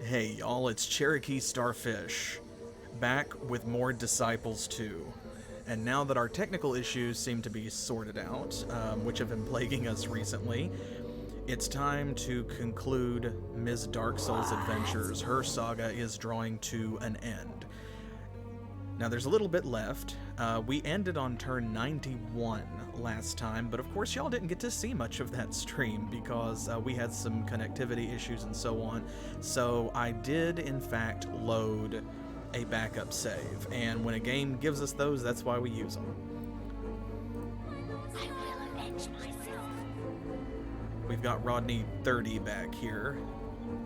Hey y'all, it's CherokeeStarfish, back with more Disciples 2. And now that our technical issues seem to be sorted out, which have been plaguing us recently, it's time to conclude Ms. Darksoul's adventures. Her saga is drawing to an end. Now there's a little bit left. We ended on turn 91 last time, but of course y'all didn't get to see much of that stream because we had some connectivity issues and so on. So I did in fact load a backup save, and when a game gives us those, that's why we use them. I will avenge myself. We've got Rodney 30 back here.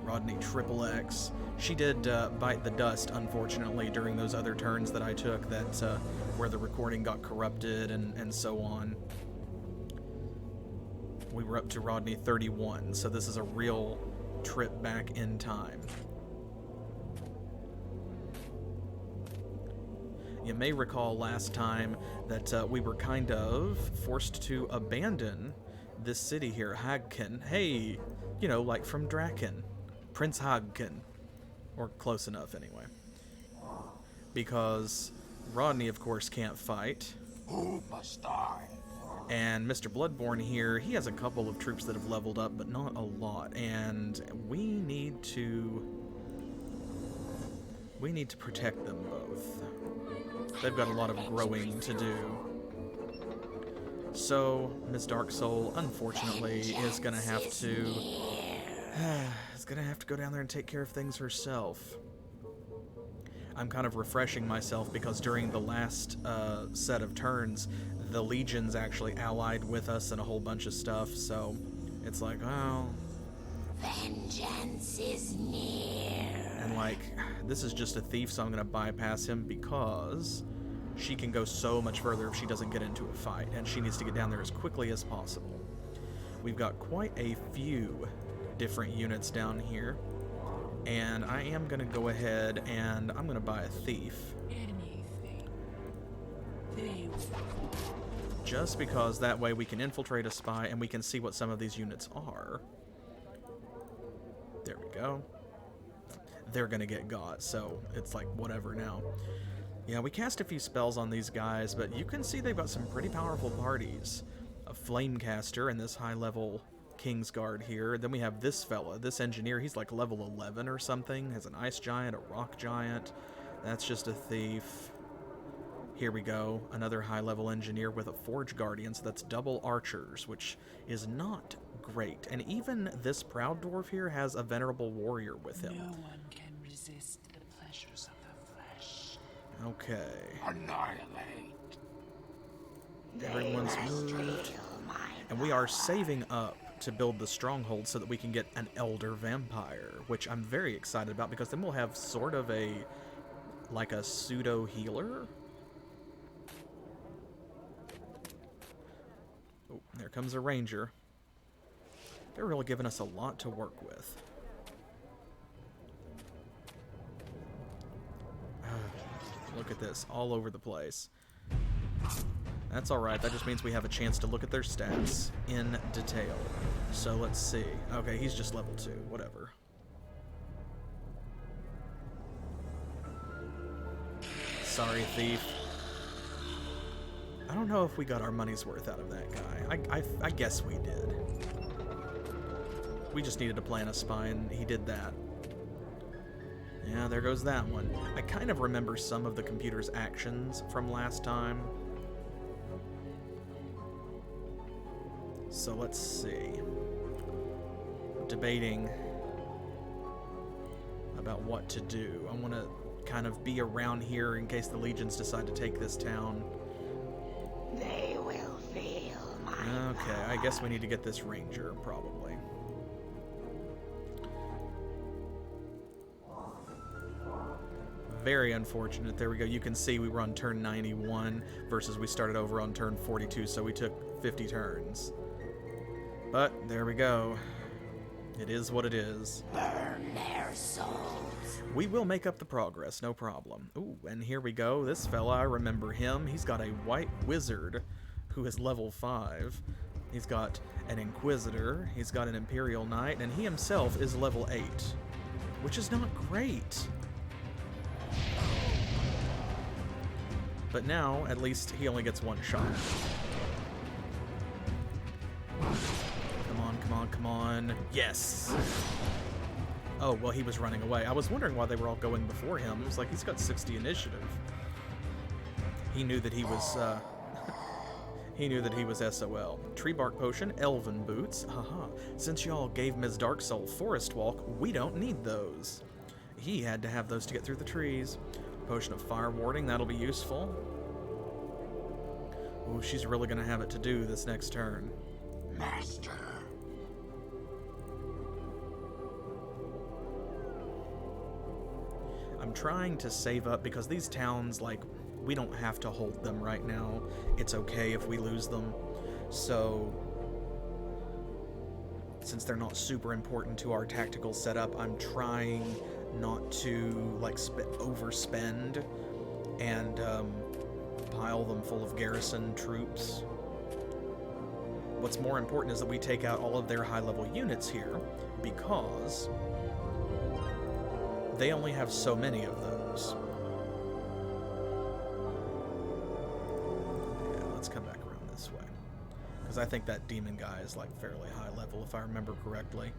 Rodney Triple X. She did bite the dust, unfortunately, during those other turns that I took, that where the recording got corrupted and so on. We were up to Rodney 31, so this is a real trip back in time. You may recall last time that we were kind of forced to abandon this city here, Hagkin. Hey, you know, like from Draken. Prince Hagkin. Or close enough, anyway. Because Rodney, of course, can't fight. Who must die? And Mr. Bloodborne here, he has a couple of troops that have leveled up, but not a lot. And we need to protect them both. They've got a lot of growing to do. So, Ms. Darksoul, unfortunately, is going to have to go down there and take care of things herself. I'm kind of refreshing myself because during the last set of turns, the legions actually allied with us and a whole bunch of stuff, so it's like, well... Vengeance is near. And like, this is just a thief, so I'm going to bypass him because she can go so much further if she doesn't get into a fight, and she needs to get down there as quickly as possible. We've got quite a few different units down here, and I am going to go ahead and I'm going to buy a thief. Just because that way we can infiltrate a spy and we can see what some of these units are. There we go. They're going to get got, so it's like whatever now. Yeah, we cast a few spells on these guys, but you can see they've got some pretty powerful parties. A Flamecaster and this high-level Kingsguard here. Then we have this fella, this engineer. He's like level 11 or something. Has an ice giant, a rock giant. That's just a thief. Here we go. Another high-level engineer with a Forge Guardian, so that's double archers, which is not great. And even this Proud Dwarf here has a Venerable Warrior with him. No one can resist the pleasures of the flesh. Okay. Annihilate. Everyone's moved. And we are saving up to build the stronghold so that we can get an Elder Vampire, which I'm very excited about because then we'll have sort of a, like a pseudo healer. Oh, there comes a ranger. They're really giving us a lot to work with. Look at this, all over the place. That's alright, that just means we have a chance to look at their stats in detail. So let's see. Okay, he's just level 2, whatever. Sorry, thief. I don't know if we got our money's worth out of that guy. I guess we did. We just needed to plant a spy, and he did that. Yeah, there goes that one. I kind of remember some of the computer's actions from last time. So let's see. Debating about what to do. I want to kind of be around here in case the legions decide to take this town. They will feel my Okay, I guess we need to get this ranger, probably. Very unfortunate. There we go. You can see we were on turn 91 versus we started over on turn 42, so we took 50 turns. But there we go. It is what it is. burn their souls. We will make up the progress, no problem. Ooh, and here we go. This fella, I remember him. He's got a white wizard who is level 5. He's got an Inquisitor, he's got an Imperial Knight, and he himself is level 8. which is not great. But now, at least, he only gets one shot. Come on, come on, come on. Yes! Oh, well, he was running away. I was wondering why they were all going before him. It was like, he's got 60 initiative. He knew that he was, he knew that he was SOL. Tree bark potion, elven boots. Haha. Since y'all gave Ms. Darksoul forest walk, we don't need those. He had to have those to get through the trees. Potion of fire warding, that'll be useful. Ooh, she's really gonna have it to do this next turn. Master. I'm trying to save up because these towns, like, we don't have to hold them right now. It's okay if we lose them. So, since they're not super important to our tactical setup, I'm trying not to, like, overspend and pile them full of garrison troops. What's more important is that we take out all of their high-level units here, because they only have so many of those. Yeah, let's come back around this way. Because I think that demon guy is, like, fairly high level, if I remember correctly.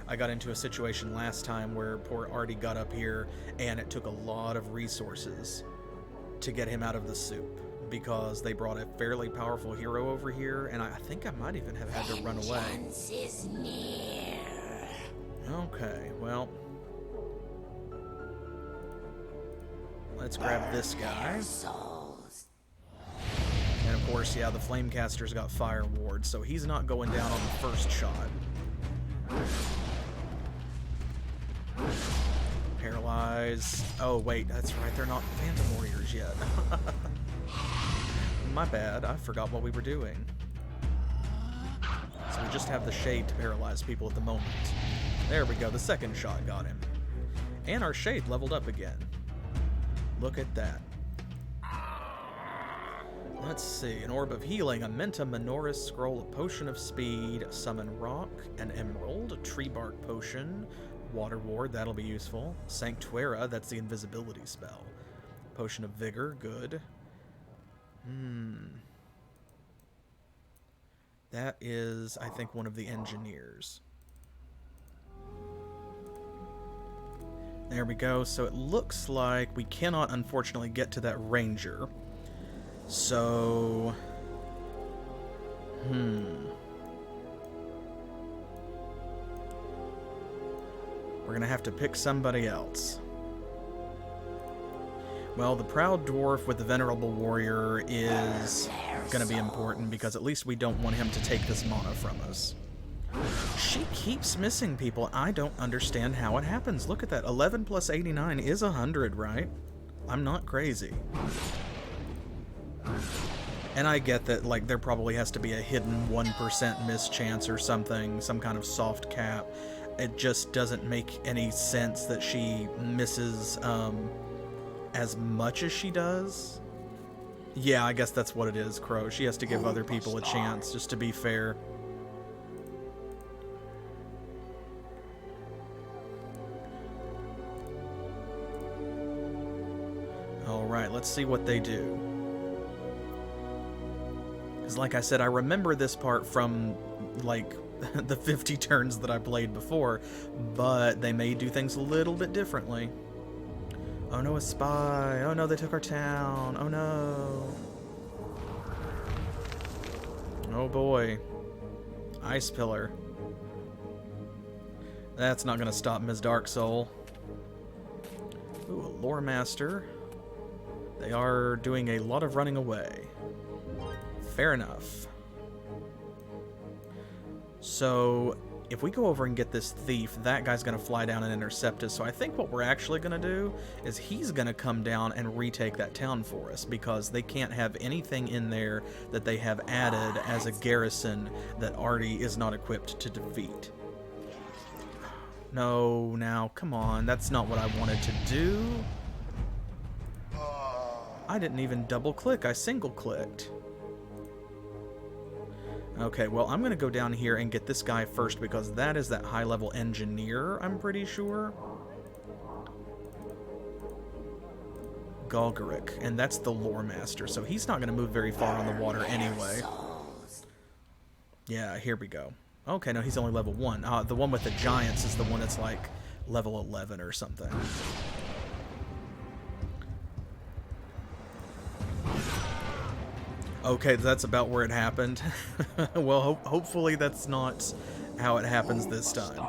I got into a situation last time where poor Artie got up here, and it took a lot of resources to get him out of the soup, because they brought a fairly powerful hero over here, and I think I might even have had to run away. Vengeance is near. Okay, well, let's grab this guy. Their souls. And of course, yeah, the Flamecaster's got Fire Ward, so he's not going down on the first shot. Paralyze. Oh, wait, that's right, they're not Phantom Warriors yet. My bad, I forgot what we were doing. So we just have the Shade to paralyze people at the moment. There we go, the second shot got him. And our Shade leveled up again. Look at that. Let's see, an Orb of Healing, a Menta Menoris Scroll, a Potion of Speed, Summon Rock, an Emerald, a Tree Bark Potion, Water Ward, that'll be useful, Sanctuara, that's the invisibility spell, Potion of Vigor, good. That is, I think, one of the engineers. There we go, so it looks like we cannot, unfortunately, get to that ranger. So, we're gonna have to pick somebody else. Well, the Proud Dwarf with the Venerable Warrior is gonna be important, because at least we don't want him to take this mana from us. She keeps missing people. I don't understand how it happens. Look at that. 11 plus 89 is 100, right? I'm not crazy. And I get that, like, there probably has to be a hidden 1% miss chance or something, some kind of soft cap. It just doesn't make any sense that she misses as much as she does. Yeah, I guess that's what it is, Crow. She has to give other people a chance, just to be fair. Alright, let's see what they do. Because like I said, I remember this part from, like, the 50 turns that I played before, but they may do things a little bit differently. Oh no, a spy. Oh no, they took our town. Oh no. Oh boy. Ice Pillar. That's not going to stop Ms. Darksoul. Ooh, a Lore Master. They are doing a lot of running away. Fair enough. So, if we go over and get this thief, that guy's going to fly down and intercept us. So I think what we're actually going to do is he's going to come down and retake that town for us, because they can't have anything in there that they have added as a garrison that Artie is not equipped to defeat. No, now, come on. That's not what I wanted to do. I didn't even double-click. I single-clicked. Okay, well, I'm going to go down here and get this guy first, because that is that high-level engineer, I'm pretty sure. Golgaric, and that's the lore master, so he's not going to move very far on the water anyway. Yeah, here we go. Okay, no, he's only level 1. The one with the giants is the one that's like level 11 or something. Okay, that's about where it happened. Well, hopefully that's not how it happens this time.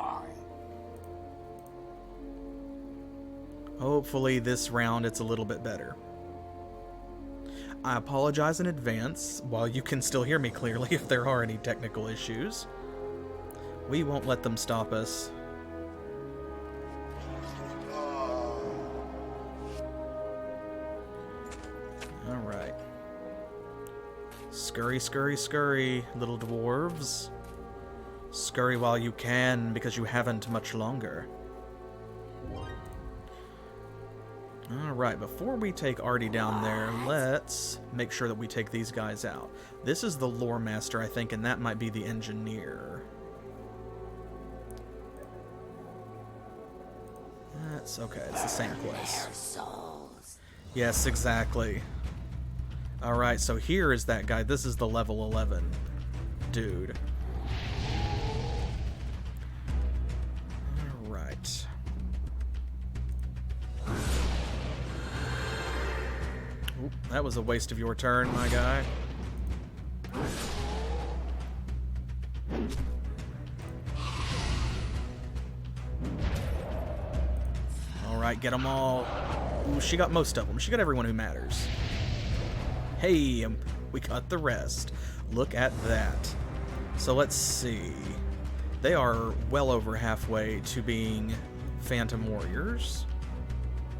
Hopefully this round it's a little bit better. I apologize in advance, while you can still hear me clearly if there are any technical issues. We won't let them stop us. Alright. Scurry, scurry, scurry, little dwarves. Scurry while you can, because you haven't much longer. Alright, before we take Artie down there, let's make sure that we take these guys out. This is the lore master, I think, and that might be the engineer. That's okay, it's the same place. Yes, exactly. Alright, so here is that guy. This is the level 11 dude. Alright. Oop, that was a waste of your turn, my guy. Alright, get them all. Ooh, she got most of them. She got everyone who matters. Hey, we got the rest. Look at that. So let's see. They are well over halfway to being Phantom Warriors.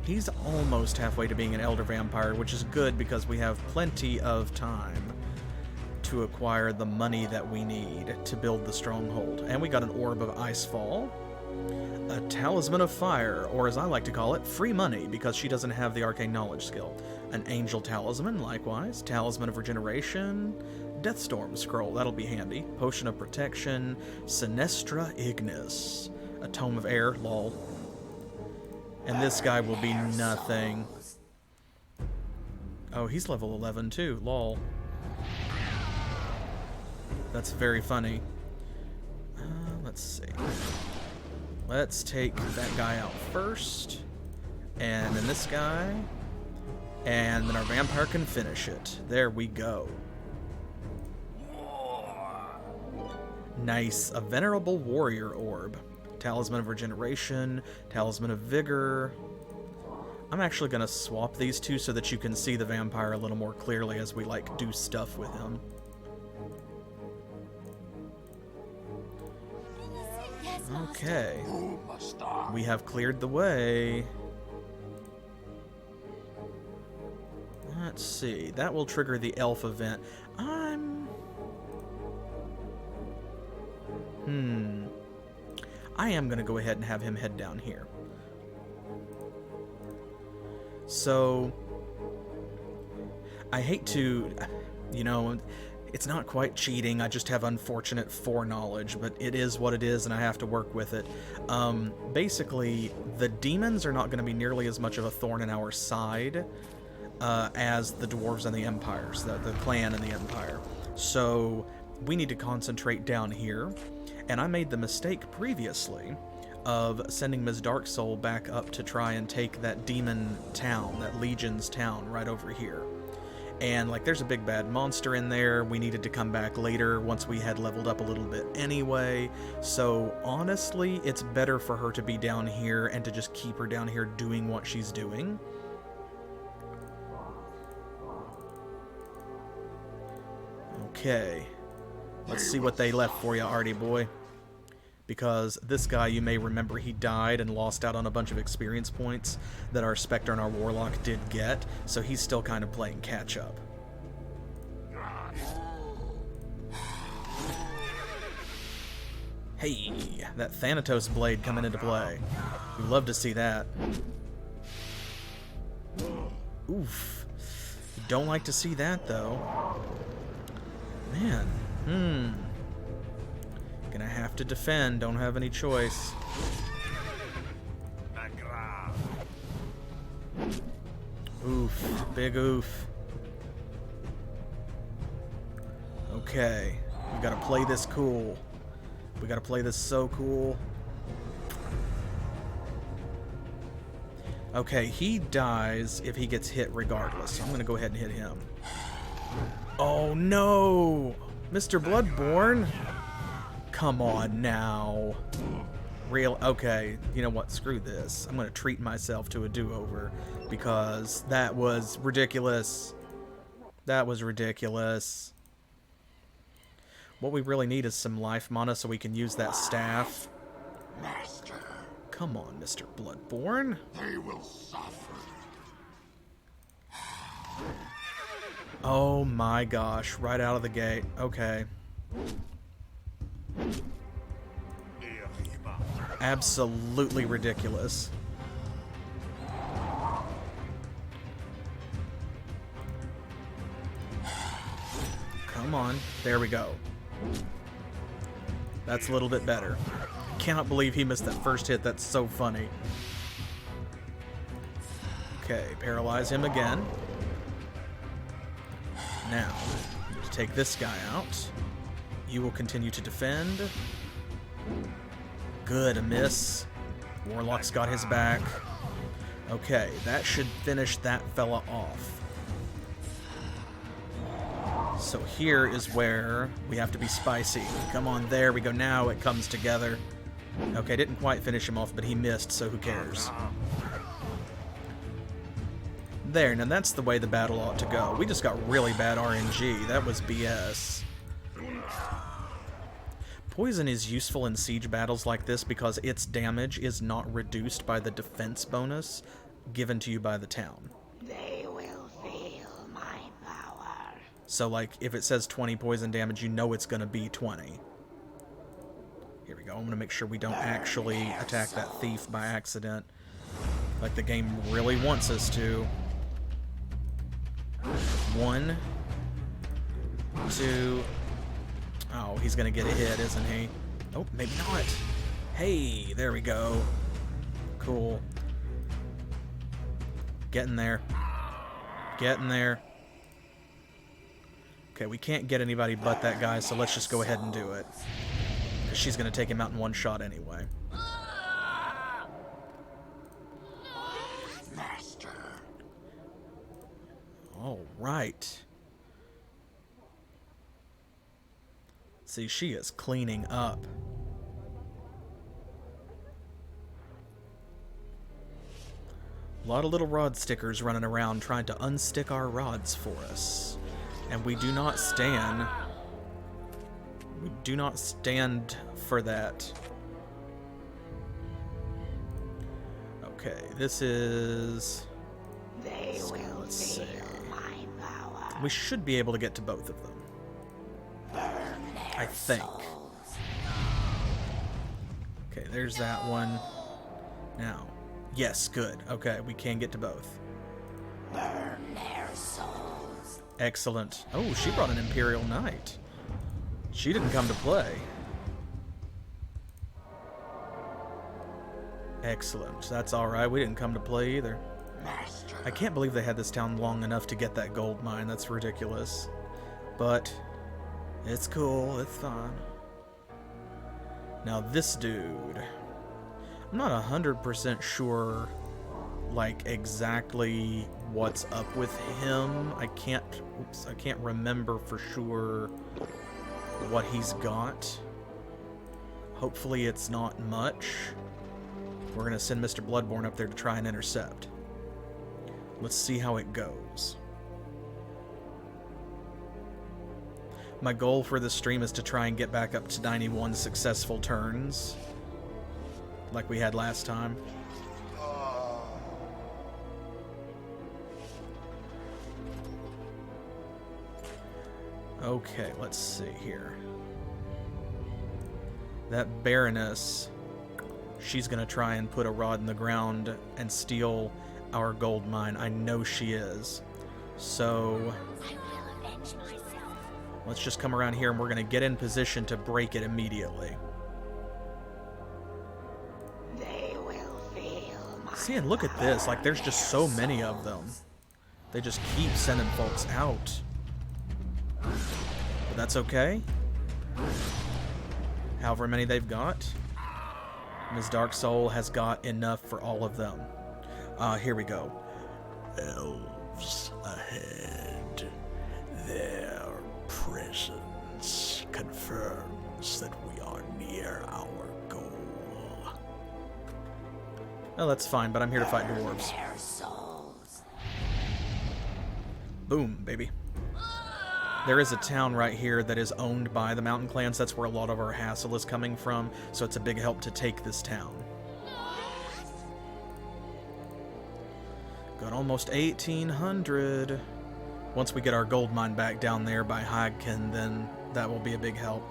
He's almost halfway to being an Elder Vampire, which is good because we have plenty of time to acquire the money that we need to build the stronghold. And we got an Orb of Icefall, a Talisman of Fire, or as I like to call it, free money, because she doesn't have the Arcane Knowledge skill. An Angel Talisman, likewise, Talisman of Regeneration, Deathstorm Scroll, that'll be handy, Potion of Protection, Sinestra Ignis, a Tome of Air, lol. And this guy will be nothing. Oh, he's level 11 too, lol. That's very funny. Let's see. Let's take that guy out first. And then this guy. And then our vampire can finish it. There we go. Nice. A Venerable Warrior Orb. Talisman of Regeneration. Talisman of Vigor. I'm actually going to swap these two so that you can see the vampire a little more clearly as we, like, do stuff with him. Okay. We have cleared the way. Let's see. That will trigger the elf event. I am going to go ahead and have him head down here. So, I hate to, you know, it's not quite cheating, I just have unfortunate foreknowledge, but it is what it is and I have to work with it. Basically, the demons are not going to be nearly as much of a thorn in our side as the dwarves and the empires, the clan and the empire. So, we need to concentrate down here, and I made the mistake previously of sending Ms. Darksoul back up to try and take that demon town, that Legion's town right over here. And, like, there's a big bad monster in there. We needed to come back later once we had leveled up a little bit anyway. So, honestly, it's better for her to be down here and to just keep her down here doing what she's doing. Okay. Let's see what they left for you, Artie boy. Because this guy, you may remember, he died and lost out on a bunch of experience points that our Spectre and our Warlock did get, so he's still kind of playing catch-up. Hey, that Thanatos blade coming into play. We'd love to see that. Oof. Don't like to see that, though. Man, Gonna have to defend, don't have any choice. Oof. Big oof. Okay. We gotta play this cool. We gotta play this so cool. Okay, he dies if he gets hit regardless. So I'm gonna go ahead and hit him. Oh no! Mr. Bloodborne? Come on now. Real? Okay, you know what? Screw this. I'm gonna treat myself to a do-over because that was ridiculous. That was ridiculous. What we really need is some life mana so we can use that staff. Master, Come on, Mr. Bloodborne. they will suffer. Oh my gosh, right out of the gate. Okay. Absolutely ridiculous. Come on. There we go. That's a little bit better. Cannot believe he missed that first hit. That's so funny. Okay, paralyze him again. Now, take this guy out. You will continue to defend. Good, a miss. Warlock's got his back. Okay, that should finish that fella off. So here is where we have to be spicy. Come on, there we go. Now it comes together. Okay, didn't quite finish him off, but he missed, so who cares? There, now that's the way the battle ought to go. We just got really bad RNG. That was BS. Poison is useful in siege battles like this because its damage is not reduced by the defense bonus given to you by the town. They will feel my power. So, like, if it says 20 poison damage, you know it's going to be 20. Here we go. I'm going to make sure we don't actually attack that thief by accident, like the game really wants us to. 1, 2... Oh, he's gonna get a hit, isn't he? Oh, maybe not. Hey, there we go. Cool. Getting there. Getting there. Okay, we can't get anybody but that guy, so let's just go ahead and do it. Because she's gonna take him out in one shot anyway. Master. Alright. See, she is cleaning up. A lot of little rod stickers running around trying to unstick our rods for us. And we do not stand... We do not stand for that. Okay, this is... They So, will let's see. feel my power. We should be able to get to both of them. I think. Okay, there's that one. Now, yes, good. Okay, we can get to both. Burn their souls. Excellent. Oh, she brought an Imperial Knight. She didn't come to play. Excellent. That's alright. We didn't come to play either. Master. I can't believe they had this town long enough to get that gold mine. That's ridiculous. But it's cool. It's fine. Now this dude. I'm not 100% sure, like, exactly what's up with him. I can't remember for sure what he's got. Hopefully it's not much. We're gonna send Mr. Bloodborne up there to try and intercept. Let's see how it goes. My goal for this stream is to try and get back up to 91 successful turns, like we had last time. Okay, let's see here. That Baroness, she's gonna try and put a rod in the ground and steal our gold mine. I know she is. So I will avenge myself. let's just come around here and we're gonna get in position to break it immediately. They will feel my See, and look at this, like there's just so many of them. They just keep sending folks out. But that's okay. However many they've got, Ms. Darksoul has got enough for all of them. Here we go. Elves ahead. Their presence confirms that we are near our goal. Oh, that's fine, but I'm here to fight dwarves. Their souls. Boom, baby. There is a town right here that is owned by the mountain clans. That's where a lot of our hassle is coming from, so it's a big help to take this town. Got almost 1,800. Once we get our gold mine back down there by Hagkin, then that will be a big help.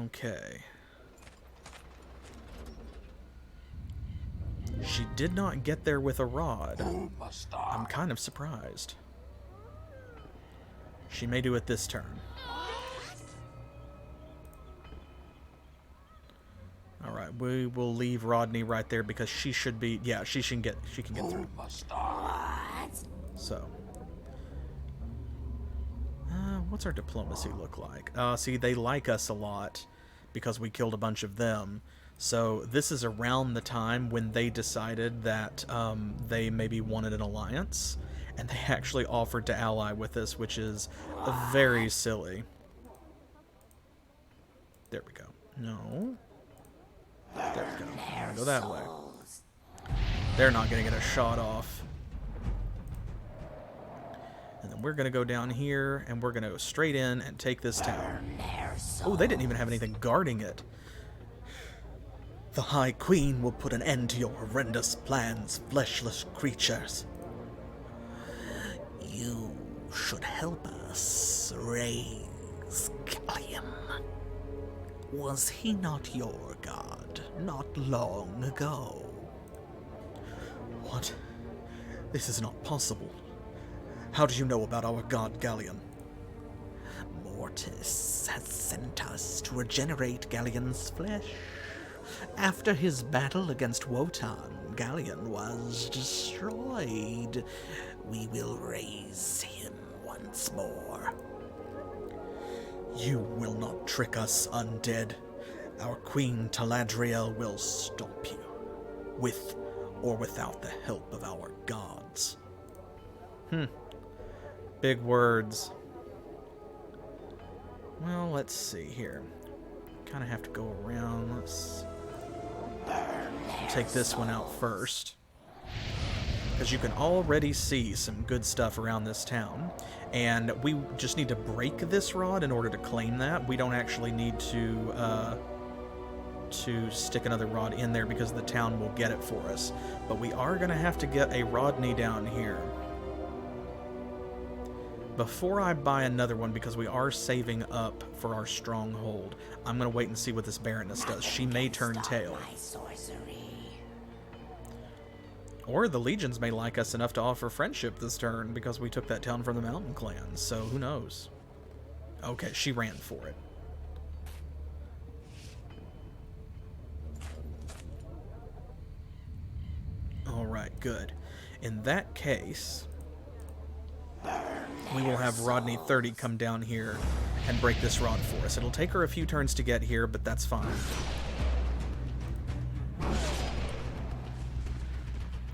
Okay. She did not get there with a rod. I'm kind of surprised. She may do it this turn. Alright, we will leave Rodney right there because she should be... Yeah, she can get through. So. What's our diplomacy look like? See, they like us a lot because we killed a bunch of them. So this is around the time when they decided that they maybe wanted an alliance, and they actually offered to ally with us, which is very silly. There we go. No. There we go. I'm gonna go that way. They're not gonna get a shot off. And then we're gonna go down here, and we're gonna go straight in and take this town. Oh, they didn't even have anything guarding it. The High Queen will put an end to your horrendous plans, fleshless creatures. You should help us raise Gallium. Was he not your god not long ago? What? This is not possible. How do you know about our god Gallium? Mortis has sent us to regenerate Galleon's flesh. After his battle against Wotan, Galleon was destroyed. We will raise him once more. You will not trick us, undead. Our Queen Taladriel will stop you, with or without the help of our gods. Big words. Well, let's see here. Kind of have to go around. Let's take this one out first, because you can already see some good stuff around this town, and we just need to break this rod in order to claim that. We don't actually need to stick another rod in there because the town will get it for us, but we are going to have to get a Rodney down here before I buy another one, because we are saving up for our stronghold. I'm going to wait and see what this Baroness does. She may turn tail. Or the legions may like us enough to offer friendship this turn because we took that town from the mountain clans, so who knows. Okay, she ran for it. Alright, good. In that case, we will have Rodney 30 come down here and break this rod for us. It'll take her a few turns to get here, but that's fine.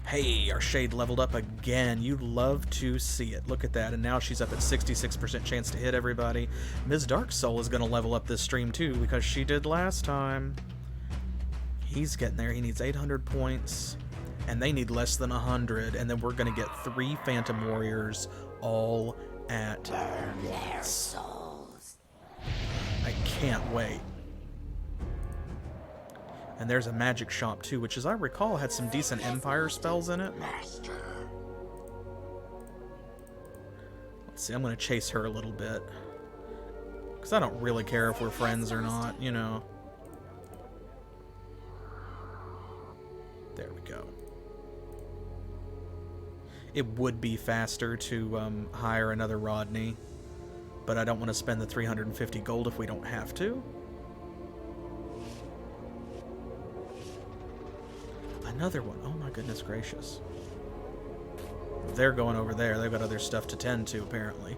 Hey, our shade leveled up again. You'd love to see it. Look at that. And now she's up at 66% chance to hit everybody. Ms. Darksoul is going to level up this stream too, because she did last time. He's getting there. He needs 800 points. And they need less than 100. And then we're going to get 3 Phantom Warriors all at once. I can't wait. And there's a magic shop too, which, as I recall, had some decent Empire spells in it. Master. Let's see, I'm going to chase her a little bit, because I don't really care if we're friends or not, you know. There we go. It would be faster to hire another Rodney, but I don't want to spend the 350 gold if we don't have to. Another one. Oh my goodness gracious. They're going over there. They've got other stuff to tend to, apparently.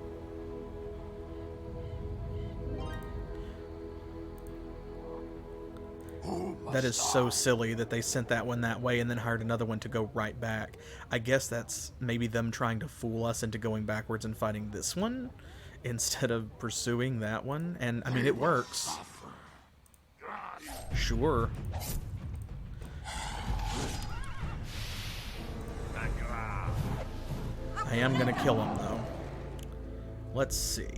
That is so silly that they sent that one that way and then hired another one to go right back. I guess that's maybe them trying to fool us into going backwards and fighting this one instead of pursuing that one. And, I mean, it works. Sure. I am going to kill him, though. Let's see.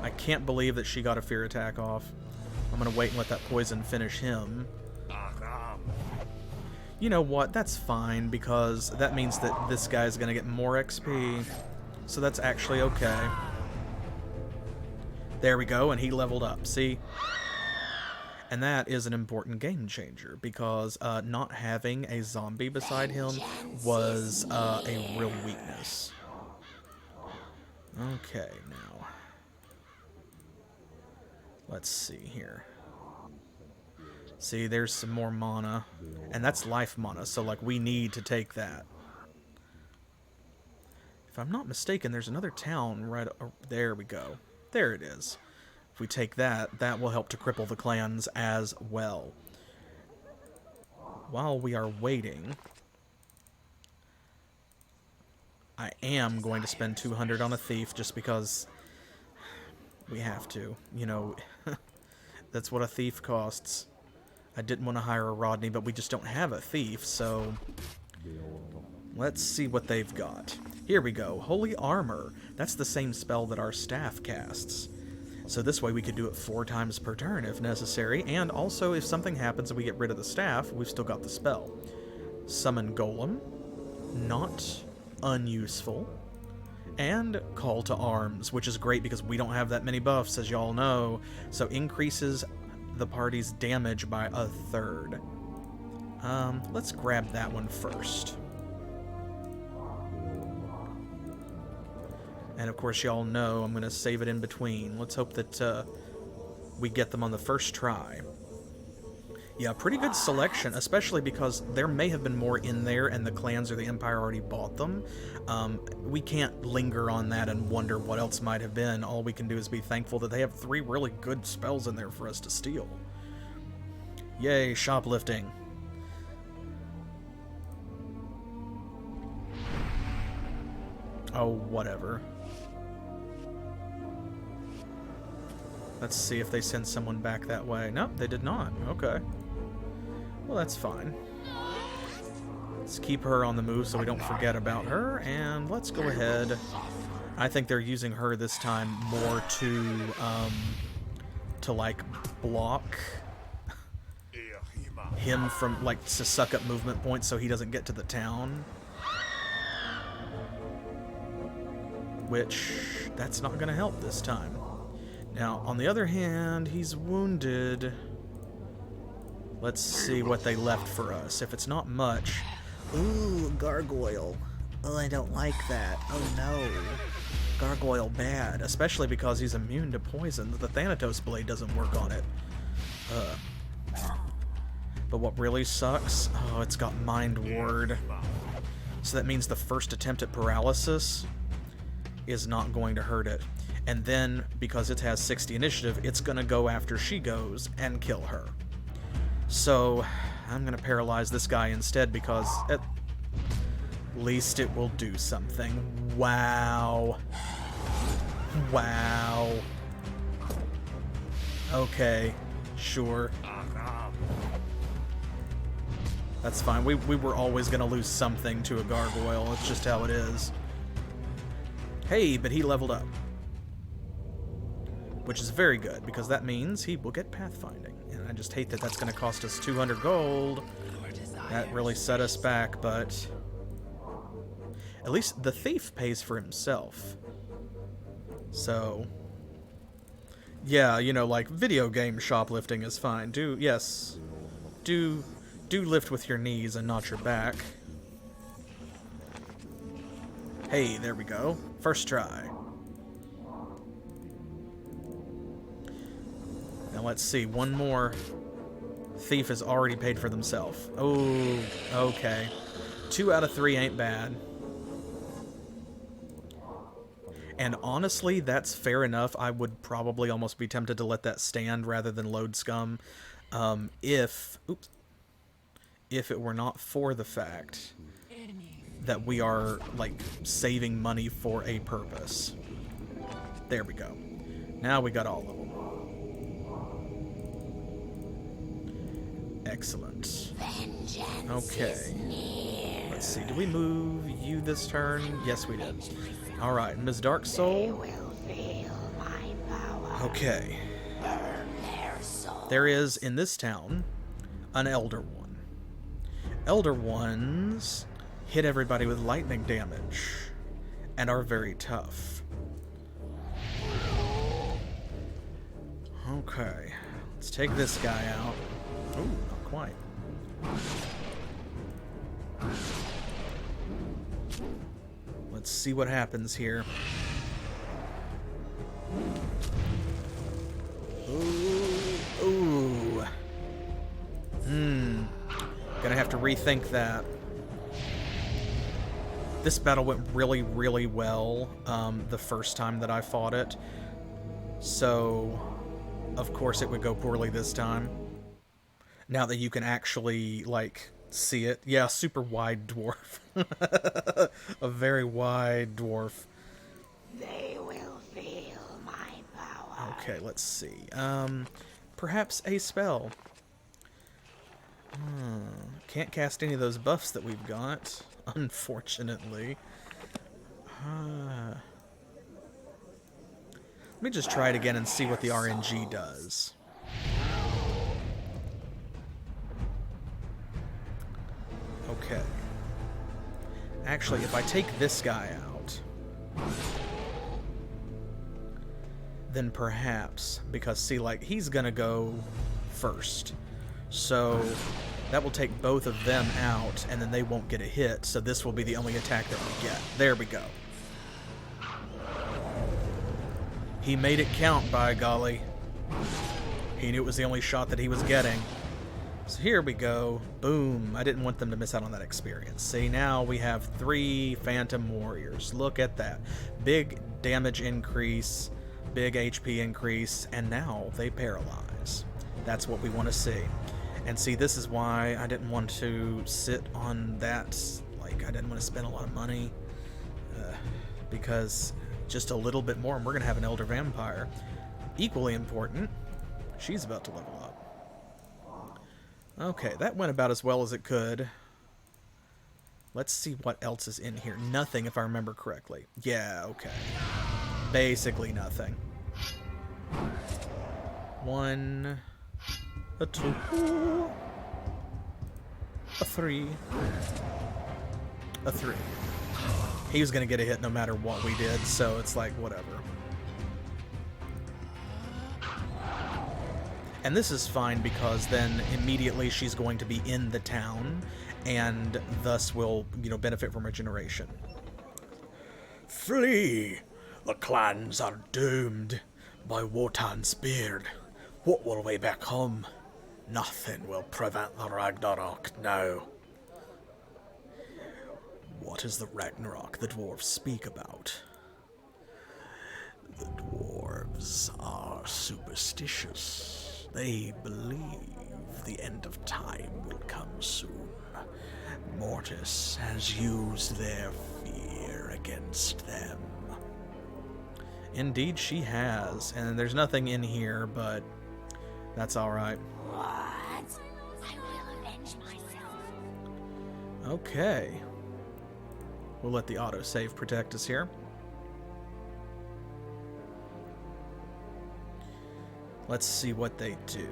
I can't believe that she got a fear attack off. I'm going to wait and let that poison finish him. You know what? That's fine, because that means that this guy's going to get more XP. So that's actually okay. There we go, and he leveled up. See? And that is an important game changer, because not having a zombie beside him was a real weakness. Okay, now. Let's see here. See, there's some more mana. And that's life mana, so, like, we need to take that. If I'm not mistaken, there's another town right... there we go. There it is. If we take that, that will help to cripple the clans as well. While we are waiting, I am going to spend 200 on a thief just because we have to. You know, that's what a thief costs. I didn't want to hire a Rodney, but we just don't have a thief, so let's see what they've got. Here we go. Holy Armor. That's the same spell that our staff casts. So this way we could do it 4 times per turn if necessary, and also if something happens and we get rid of the staff, we've still got the spell. Summon Golem, not unuseful, and Call to Arms, which is great because we don't have that many buffs, as y'all know, so increases the party's damage by 1/3. Let's grab that one first. And of course, y'all know I'm going to save it in between. Let's hope that we get them on the first try. Yeah, pretty good selection, especially because there may have been more in there and the clans or the Empire already bought them. We can't linger on that and wonder what else might have been. All we can do is be thankful that they have 3 really good spells in there for us to steal. Yay, shoplifting. Oh, whatever. Let's see if they send someone back that way. Nope, they did not. Okay. Well, that's fine. Let's keep her on the move so we don't forget about her, and let's go ahead. I think they're using her this time more to like, block him from, like, to suck up movement points so he doesn't get to the town. Which, that's not going to help this time. Now, on the other hand, he's wounded. Let's see what they left for us. If it's not much... Ooh, gargoyle. Oh, I don't like that. Oh no. Gargoyle bad, especially because he's immune to poison. The Thanatos Blade doesn't work on it. But what really sucks... oh, it's got Mind Ward. So that means the first attempt at paralysis is not going to hurt it. And then, because it has 60 initiative, it's going to go after she goes and kill her. So, I'm going to paralyze this guy instead because at least it will do something. Wow. Wow. Okay, sure. That's fine. We were always going to lose something to a gargoyle. It's just how it is. Hey, but he leveled up. Which is very good, because that means he will get pathfinding. And I just hate that that's going to cost us 200 gold. That really set us back, but... at least the thief pays for himself. So... yeah, you know, like, video game shoplifting is fine. Do lift with your knees and not your back. Hey, there we go. First try. Now let's see, one more. Thief has already paid for themselves. Oh, okay. 2 out of 3 ain't bad. And honestly, that's fair enough. I would probably almost be tempted to let that stand rather than load scum, if it were not for the fact that we are, like, saving money for a purpose. There we go. Now we got all of them. Excellent. Okay. Let's see. Did we move you this turn? Yes, we did. Alright, Ms. Darksoul. Okay. There is, in this town, an Elder One. Elder Ones hit everybody with lightning damage and are very tough. Okay. Let's take this guy out. Ooh, not quite. Let's see what happens here. Ooh. Gonna have to rethink that. This battle went really, really well the first time that I fought it. So, of course it would go poorly this time. Now that you can actually, like, see it. Yeah, super wide dwarf. A very wide dwarf. They will feel my power. Okay, let's see. Perhaps a spell. Can't cast any of those buffs that we've got, unfortunately. Let me just try it again and see what the RNG does. Okay. Actually, if I take this guy out, then perhaps, because see, like, he's gonna go first. So that will take both of them out, and then they won't get a hit, so this will be the only attack that we get. There we go. He made it count, by golly. He knew it was the only shot that he was getting. So here we go. Boom. I didn't want them to miss out on that experience. See, now we have 3 Phantom Warriors. Look at that. Big damage increase, big HP increase, and now they paralyze. That's what we want to see. And see, this is why I didn't want to sit on that. Like, I didn't want to spend a lot of money. Because just a little bit more, and we're going to have an Elder Vampire. Equally important, she's about to level up. Okay, that went about as well as it could. Let's see what else is in here. Nothing, if I remember correctly. Yeah, okay. Basically nothing. 1, a 2, a 3, a 3. He was going to get a hit no matter what we did, so it's like, whatever. And this is fine because then immediately she's going to be in the town and thus will, you know, benefit from regeneration. Flee! The clans are doomed. By Wotan's beard, what will we become? Nothing will prevent the Ragnarok now. What is the Ragnarok the dwarves speak about? The dwarves are superstitious. They believe the end of time will come soon. Mortis has used their fear against them. Indeed she has, and there's nothing in here, but that's alright. What? I will avenge myself. Okay. We'll let the autosave protect us here. Let's see what they do.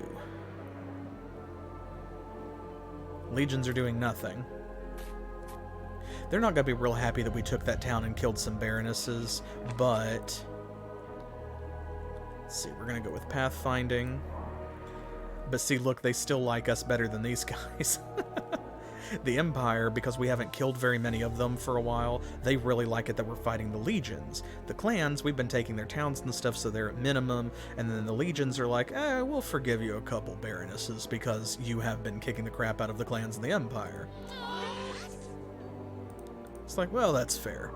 Legions are doing nothing. They're not going to be real happy that we took that town and killed some Baronesses, but... Let's see, we're going to go with pathfinding. But see, look, they still like us better than these guys. The Empire, because we haven't killed very many of them for a while, they really like it that we're fighting the legions. The clans, we've been taking their towns and stuff, so they're at minimum, and then the legions are like, we'll forgive you a couple baronesses because you have been kicking the crap out of the clans in the Empire. It's like, well, that's fair.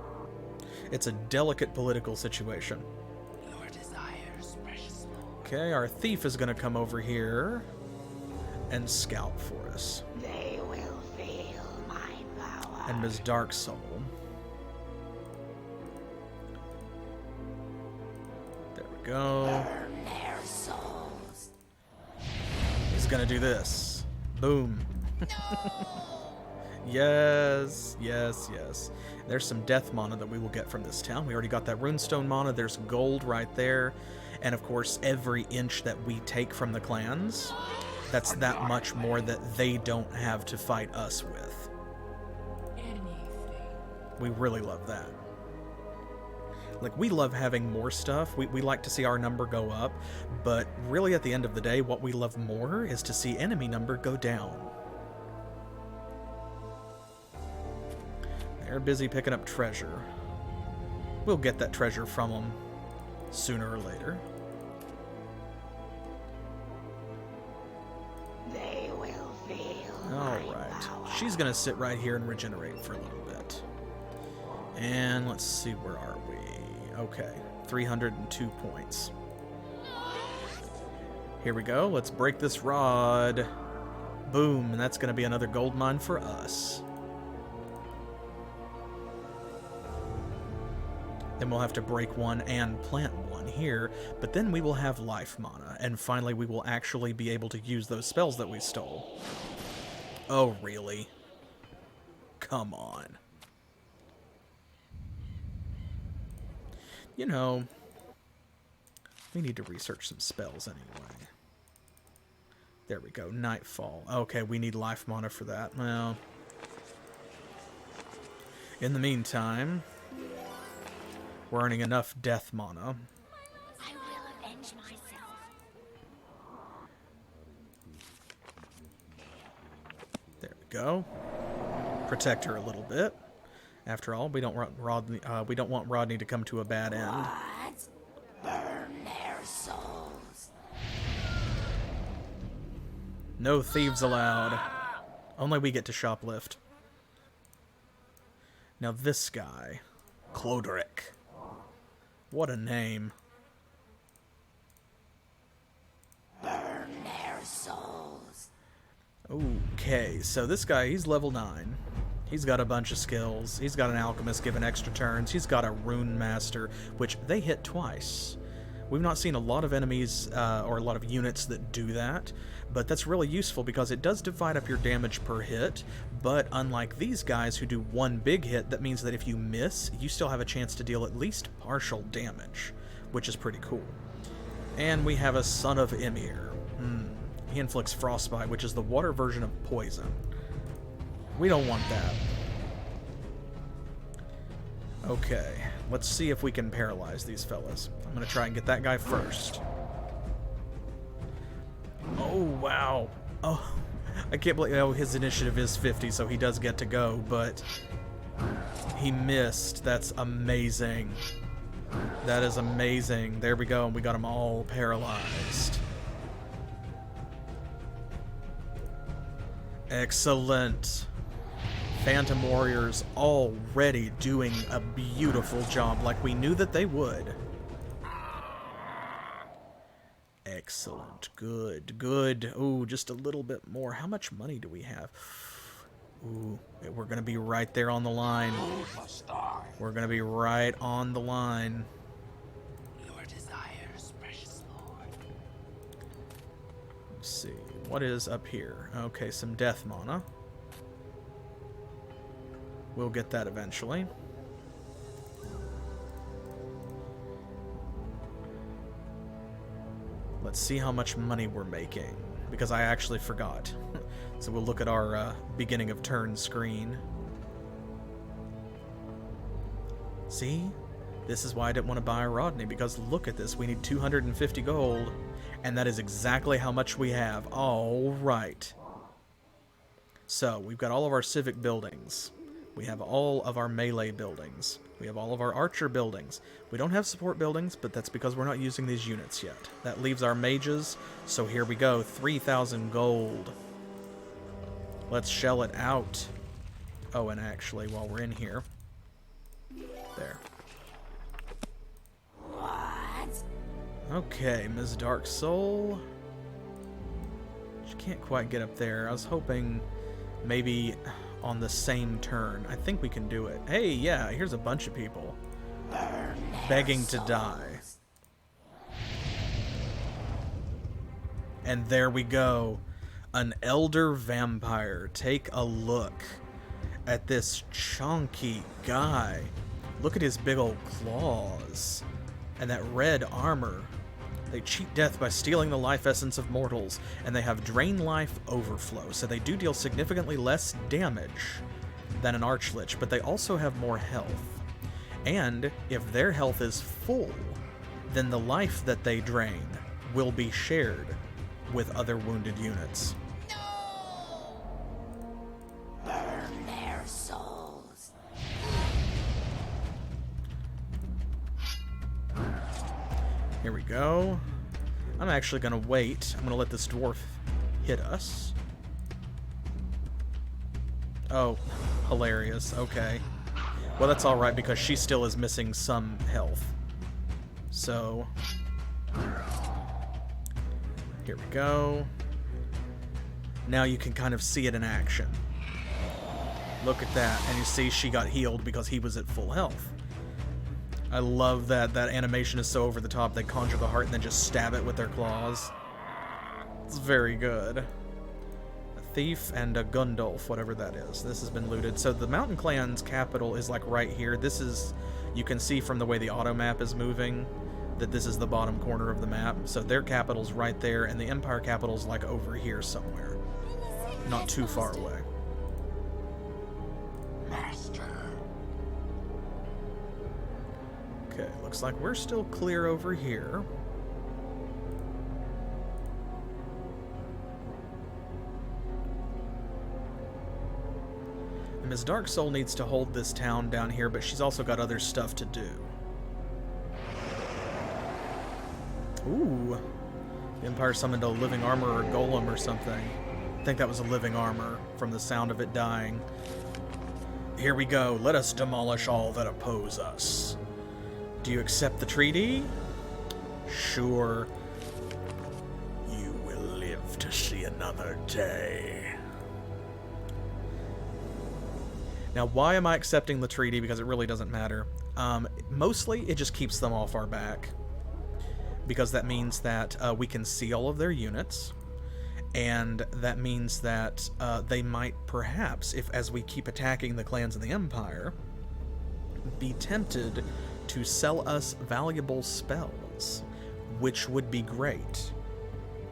It's a delicate political situation. Your desires, precious Lord. Okay, our thief is going to come over here and scout for us. They will feel my power. And Ms. Darksoul. There we go. Burn their souls. He's going to do this. Boom. Yes, yes, yes. There's some death mana that we will get from this town. We already got that runestone mana. There's gold right there. And of course, every inch that we take from the clans, that's that much more that they don't have to fight us with. We really love that. Like, we love having more stuff. We like to see our number go up. But really, at the end of the day, what we love more is to see enemy number go down. They're busy picking up treasure. We'll get that treasure from them sooner or later. They will feel All my right. power. She's going to sit right here and regenerate for a little bit. And let's see, where are we? Okay, 302 points. Here we go. Let's break this rod. Boom, and that's going to be another gold mine for us. Then we'll have to break one and plant one here, but then we will have life mana, and finally we will actually be able to use those spells that we stole. Oh, really? Come on. You know, we need to research some spells anyway. There we go, Nightfall. Okay, we need life mana for that. Well, in the meantime, we're earning enough death mana. I will avenge myself. There we go. Protect her a little bit. After all, we don't want Rodney to come to a bad end. What? Burn their souls. No thieves allowed. Only we get to shoplift. Now this guy, Cloderick. What a name. Burn their souls. Okay, so this guy, he's level 9. He's got a bunch of skills. He's got an alchemist giving extra turns. He's got a rune master, which they hit twice. We've not seen a lot of enemies or a lot of units that do that, but that's really useful because it does divide up your damage per hit, but unlike these guys who do one big hit, that means that if you miss, you still have a chance to deal at least partial damage, which is pretty cool. And we have a Son of Emir. He inflicts frostbite, which is the water version of poison. We don't want that. Okay, let's see if we can paralyze these fellas. I'm gonna try and get that guy first. Oh, wow. Oh, I can't believe, oh, his initiative is 50, so he does get to go, but he missed. That's amazing. That is amazing. There we go, and we got them all paralyzed. Excellent. Phantom Warriors already doing a beautiful job, like we knew that they would. Excellent. Good, good. Ooh, just a little bit more. How much money do we have? Ooh, we're going to be right there on the line. We're going to be right on the line. Your desires, precious Lord. Let's see. What is up here? Okay, some death mana. We'll get that eventually. Let's see how much money we're making, because I actually forgot. So we'll look at our beginning of turn screen. See? This is why I didn't want to buy a Rodney, because look at this. We need 250 gold, and that is exactly how much we have. All right. So, we've got all of our civic buildings. We have all of our melee buildings. We have all of our archer buildings. We don't have support buildings, but that's because we're not using these units yet. That leaves our mages, so here we go. 3,000 gold. Let's shell it out. Oh, and actually, while we're in here... There. What? Okay, Ms. Darksoul. She can't quite get up there. I was hoping maybe on the same turn. I think we can do it. Hey, yeah, here's a bunch of people begging to die. And there we go. An elder vampire. Take a look at this chunky guy. Look at his big old claws. And that red armor. They cheat death by stealing the life essence of mortals, and they have Drain Life Overflow, so they do deal significantly less damage than an Archlich, but they also have more health. And if their health is full, then the life that they drain will be shared with other wounded units. Burn their souls. Here we go. I'm actually going to wait. I'm going to let this dwarf hit us. Oh, hilarious. Okay. Well, that's alright because she still is missing some health. So, here we go. Now you can kind of see it in action. Look at that. And you see she got healed because he was at full health. I love that that animation is so over the top. They conjure the heart and then just stab it with their claws. It's very good. A thief and a Gundulf, whatever that is. This has been looted. So the Mountain Clan's capital is like right here. This is, you can see from the way the auto map is moving that this is the bottom corner of the map. So their capital's right there and the Empire capital's like over here somewhere. Not too far away. Master. Okay, looks like we're still clear over here. And Ms. Darksoul needs to hold this town down here, but she's also got other stuff to do. Ooh. The Empire summoned a living armor or golem or something. I think that was a living armor from the sound of it dying. Here we go. Let us demolish all that oppose us. Do you accept the treaty? Sure. You will live to see another day. Now, why am I accepting the treaty? Because it really doesn't matter. Mostly, it just keeps them off our back. Because that means that we can see all of their units. And that means that they might perhaps, if as we keep attacking the clans in the Empire, be tempted to sell us valuable spells, which would be great.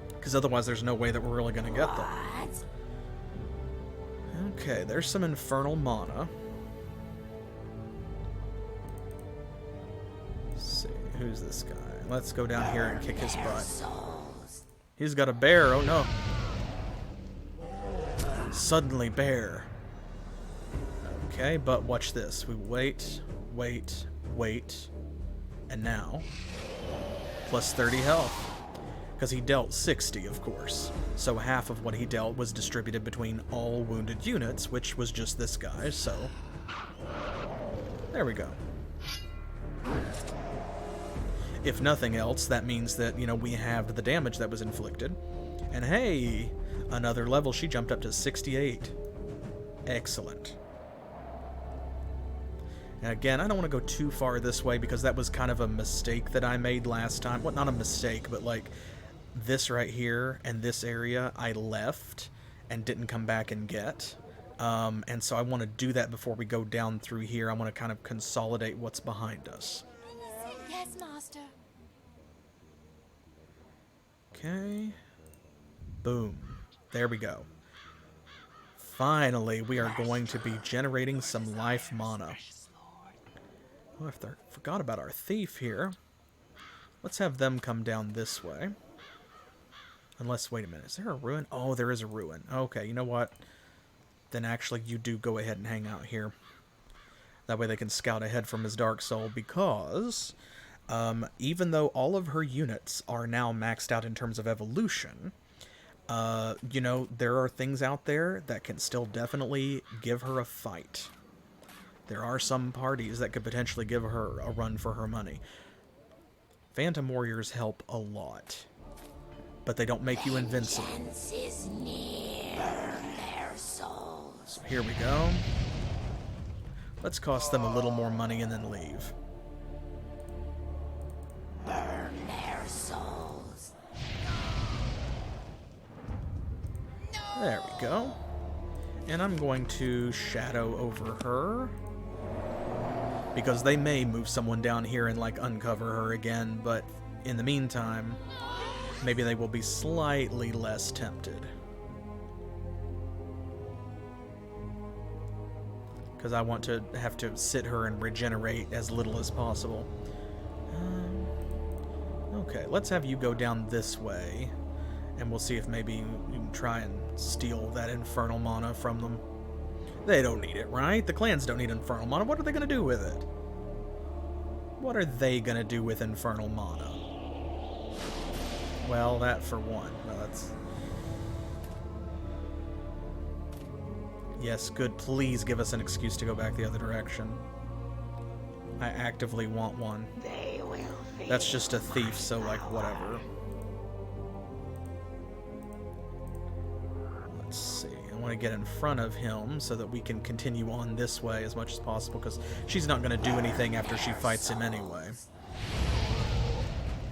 Because otherwise there's no way that we're really going to get them. Okay, there's some infernal mana. Let's see, who's this guy? Let's go down here and kick his butt. He's got a bear, oh no. Suddenly bear. Okay, but watch this. We wait, wait, wait, and now, plus 30 health. Because he dealt 60, of course. So half of what he dealt was distributed between all wounded units, which was just this guy, so... There we go. If nothing else, that means that, you know, we have the damage that was inflicted. And hey, another level, she jumped up to 68. Excellent. And again, I don't want to go too far this way because that was kind of a mistake that I made last time. Well, not a mistake, but like this right here and this area I left and didn't come back and get. And so I want to do that before we go down through here. I want to kind of consolidate what's behind us. Yes, Master. Okay. Boom. There we go. Finally, we are going to be generating some life mana. Oh, I forgot about our thief here. Let's have them come down this way. Unless, wait a minute, is there a ruin? Oh, there is a ruin. Okay, you know what? then actually you do go ahead and hang out here. That way they can scout ahead from his Darksoul, because even though all of her units are now maxed out in terms of evolution, you know, there are things out there that can still definitely give her a fight. There are some parties that could potentially give her a run for her money. Phantom Warriors help a lot, but they don't make you invincible. Vengeance is near their souls. So here we go. Let's cost them a little more money and then leave. Burn their souls. There we go. And I'm going to shadow over her, because they may move someone down here and, like, uncover her again, but in the meantime, maybe they will be slightly less tempted. Because I want to have to sit her and regenerate as little as possible. Okay, let's have you go down this way, and we'll see if maybe you can try and steal that infernal mana from them. They don't need it, right? The clans don't need infernal mana. What are they going to do with it? What are they going to do with infernal mana? Well, that for one. Well, that's... Yes, good. Please give us an excuse to go back the other direction. I actively want one. They will feel That's just a thief, so, like, whatever. Let's see. I want to get in front of him so that we can continue on this way as much as possible, because she's not going to do anything after she fights him anyway.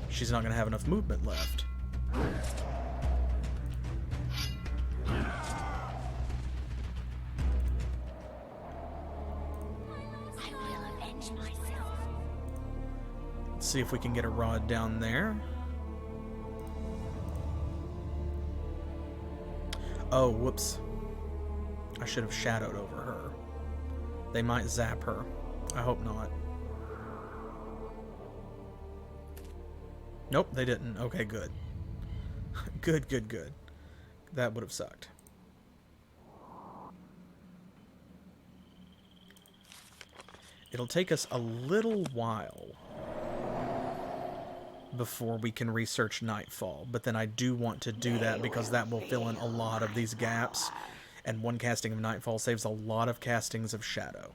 She's not going to have enough movement left. I will avenge myself. Let's see if we can get a rod down there. Oh, whoops. I should have shadowed over her. They might zap her. I hope not. Nope, they didn't. Okay, good. Good, good, good. That would have sucked. It'll take us a little while before we can research Nightfall, but then I do want to do that because that will fill in a lot of these gaps, and one casting of Nightfall saves a lot of castings of Shadow.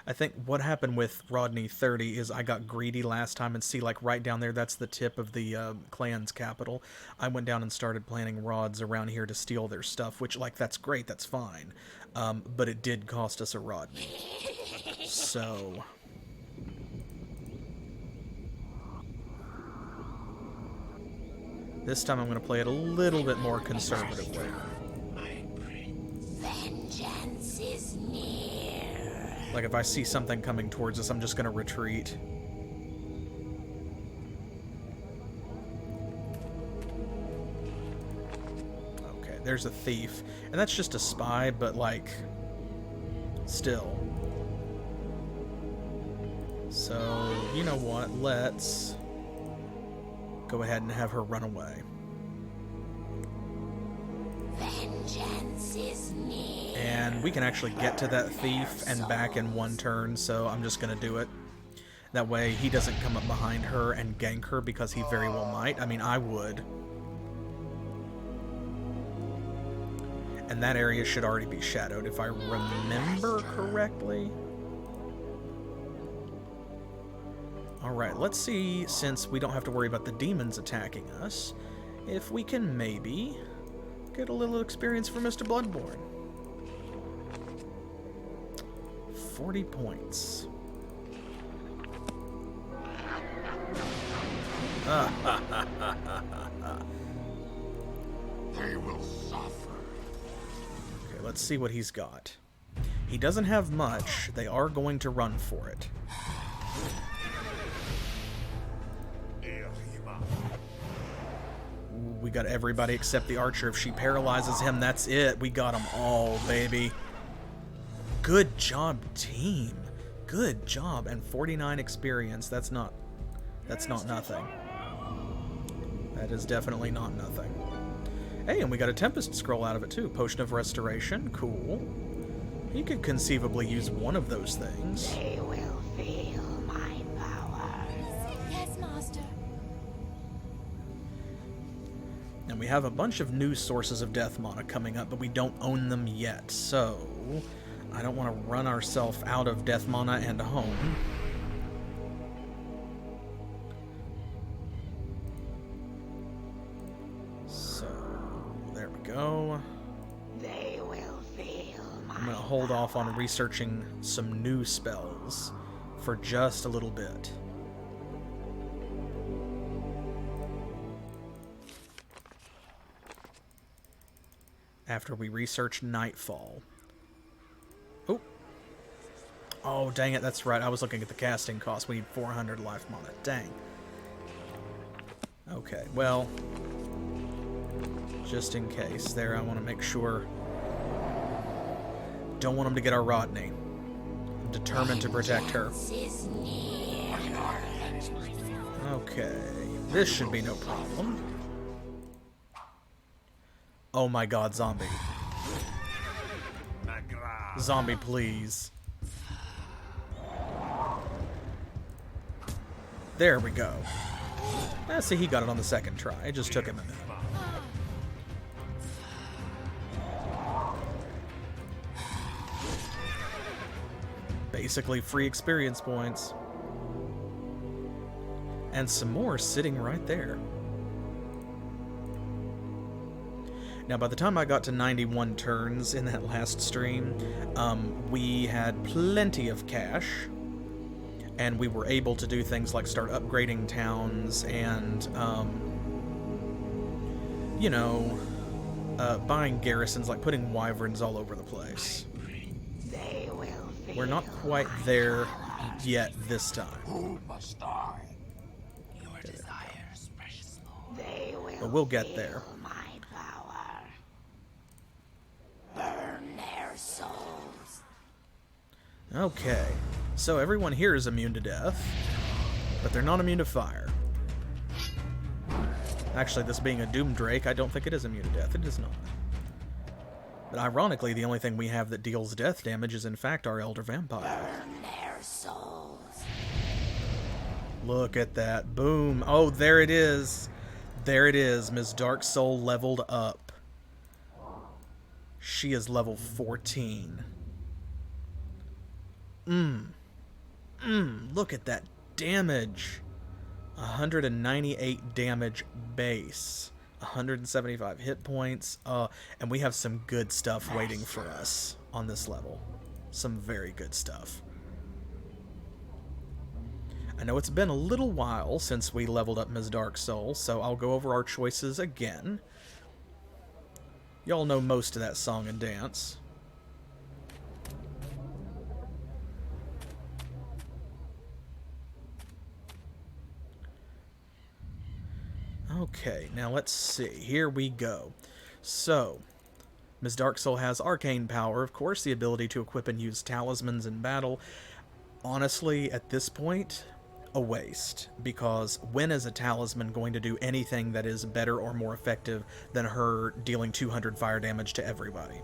I think what happened with Rodney 30 is I got greedy last time, and see, like, right down there, that's the tip of the clan's capital. I went down and started planting rods around here to steal their stuff, which, like, that's great, that's fine. But it did cost us a Rodney. So... this time I'm going to play it a little bit more conservatively. Vengeance is near. Like, if I see something coming towards us, I'm just going to retreat. Okay, there's a thief. And that's just a spy, but, like, still. So, you know what? Let's go ahead and have her run away. Vengeance is near. And we can actually get to that thief and back in one turn, so I'm just going to do it. That way he doesn't come up behind her and gank her, because he very well might. I mean, I would. And that area should already be shadowed, if I remember correctly. Alright, let's see, since we don't have to worry about the demons attacking us, if we can maybe get a little experience for Mr. Bloodborne. 40 points. They will suffer. Okay, let's see what he's got. He doesn't have much. They are going to run for it. We got everybody except the archer. If she paralyzes him, that's it. We got them all, baby. Good job, team. Good job. And 49 experience. That's not That's not nothing. That is definitely not nothing. Hey, and we got a Tempest Scroll out of it too. Potion of Restoration, cool. He could conceivably use one of those things. They will feel my power. Yes, Master. And we have a bunch of new sources of death mana coming up, but we don't own them yet, so I don't want to run ourselves out of death mana and home. So, there we go. They will feel my I'm going to hold off on researching some new spells for just a little bit. After we research Nightfall. Oh. Oh, dang it, that's right. I was looking at the casting cost. We need 400 life mana. Dang. Okay, well, just in case. There, I want to make sure. Don't want them to get our Rodney. I'm determined to protect her. Okay, this should be no problem. Oh my god, zombie. Zombie, please. There we go. See, he got it on the second try. It just took him a minute. Basically free experience points. And some more sitting right there. Now, by the time I got to 91 turns in that last stream, we had plenty of cash, and we were able to do things like start upgrading towns and, you know, buying garrisons, like putting wyverns all over the place. They will feel We're not quite there yet this time. Who must die? Your desires, precious Lord. They will But we'll get there. feel my power. Burn their souls. Okay, so everyone here is immune to death, but they're not immune to fire. Actually, this being a Doom Drake, I don't think it is immune to death. It is not. But ironically, the only thing we have that deals death damage is in fact our Elder Vampire. Burn their souls. Look at that. Boom. Oh, there it is. There it is. Ms. Darksoul leveled up. She is level 14. Look at that damage. 198 damage base. 175 hit points. And we have some good stuff waiting for us on this level. Some very good stuff. I know it's been a little while since we leveled up Ms. Darksoul, so I'll go over our choices again. Y'all know most of that song and dance. Okay, now let's see. Here we go. So, Ms. Darksoul has arcane power, of course, the ability to equip and use talismans in battle. Honestly, at this point, a waste, because when is a talisman going to do anything that is better or more effective than her dealing 200 fire damage to everybody?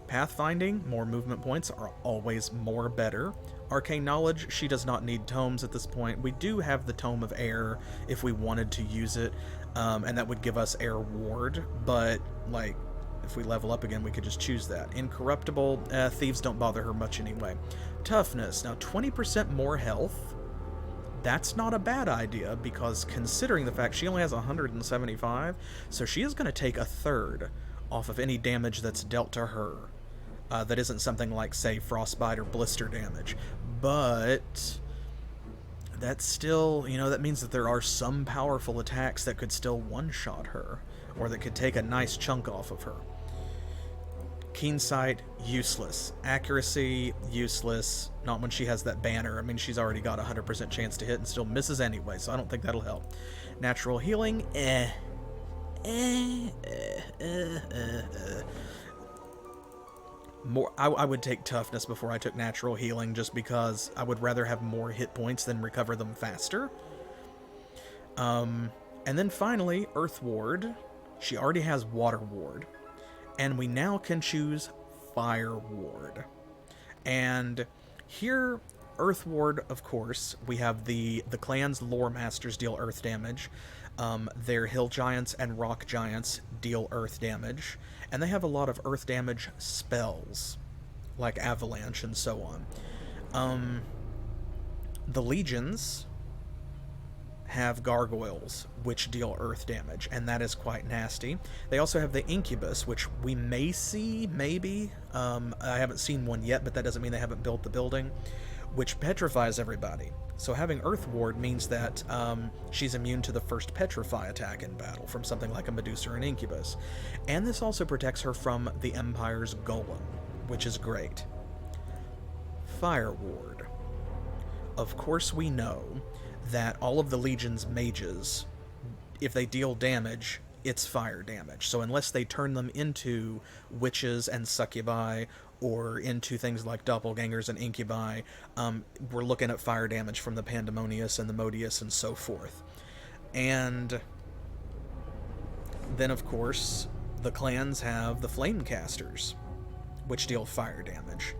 Pathfinding, more movement points are always more better. Arcane knowledge, she does not need tomes at this point. We do have the Tome of Air if we wanted to use it, and that would give us Air Ward, but like if we level up again we could just choose that. Incorruptible, thieves don't bother her much anyway. Toughness, now 20% more health. That's not a bad idea, because considering the fact she only has 175, so she is going to take a third off of any damage that's dealt to her. That isn't something like, say, frostbite or blister damage. But that's still, you know, that means that there are some powerful attacks that could still one-shot her, or that could take a nice chunk off of her. Keen sight, useless. Accuracy, useless. Not when she has that banner. I mean, she's already got a 100% chance to hit and still misses anyway, so I don't think that'll help. Natural healing, More, I would take toughness before I took natural healing, just because I would rather have more hit points than recover them faster. And then finally, Earth Ward. She already has Water Ward. And we now can choose Fire Ward. And here, Earth Ward, of course, we have the clan's lore masters deal earth damage. Their hill giants and rock giants deal earth damage. And they have a lot of earth damage spells, like avalanche and so on. The legions have gargoyles, which deal earth damage, and that is quite nasty. They also have the incubus, which we may see, maybe. I haven't seen one yet, but that doesn't mean they haven't built the building, which petrifies everybody. So having Earth Ward means that she's immune to the first petrify attack in battle from something like a Medusa or an incubus. And this also protects her from the Empire's golem, which is great. Fire Ward. Of course we know that all of the Legion's mages, if they deal damage, it's fire damage. So unless they turn them into witches and succubi, or into things like doppelgangers and incubi, we're looking at fire damage from the Pandemonius and the Modius and so forth. And then, of course, the clans have the Flamecasters, which deal fire damage.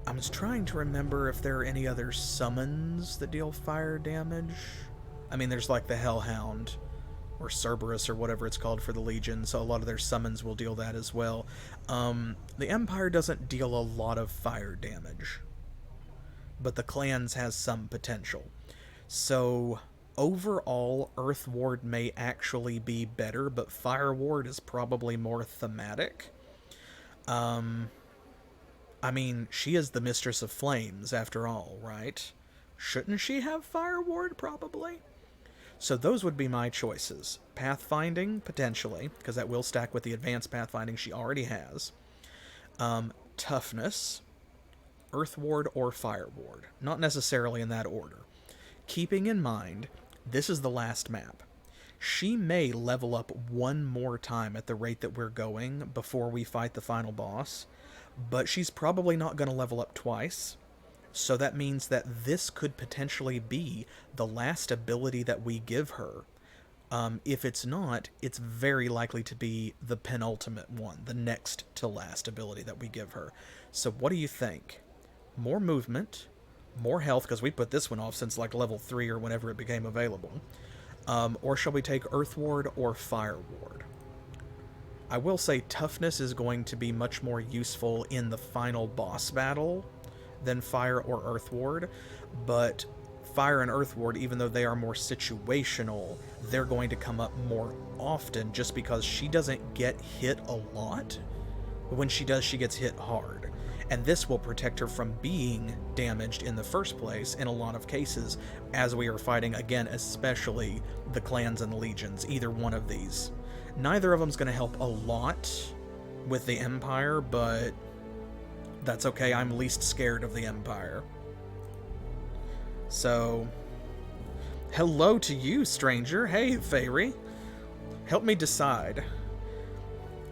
I was trying to remember if there are any other summons that deal fire damage. I mean, there's like the Hellhound, or Cerberus, or whatever it's called for the Legion, so a lot of their summons will deal that as well. The Empire doesn't deal a lot of fire damage, but the clans has some potential. So overall, Earth Ward may actually be better, but Fire Ward is probably more thematic. I mean, she is the Mistress of Flames, after all, right? Shouldn't she have Fire Ward, probably? So those would be my choices. Pathfinding, potentially, because that will stack with the advanced pathfinding she already has. Toughness, Earth Ward, or Fire Ward. Not necessarily in that order. Keeping in mind, this is the last map. She may level up one more time at the rate that we're going before we fight the final boss, but she's probably not going to level up twice. So that means that this could potentially be the last ability that we give her. If it's not, it's very likely to be the penultimate one, the next to last ability that we give her. So what do you think? More movement, more health, because we put this one off since like level 3 or whenever it became available. Or shall we take Earth Ward or Fire Ward? I will say toughness is going to be much more useful in the final boss battle than Fire or Earth Ward, but Fire and Earth Ward, even though they are more situational, they're going to come up more often just because she doesn't get hit a lot. But when she does, she gets hit hard. And this will protect her from being damaged in the first place in a lot of cases as we are fighting, again, especially the clans and the legions, either one of these. Neither of them is going to help a lot with the Empire, but that's okay. I'm least scared of the Empire. So, hello to you, stranger. Hey, Fairy. Help me decide.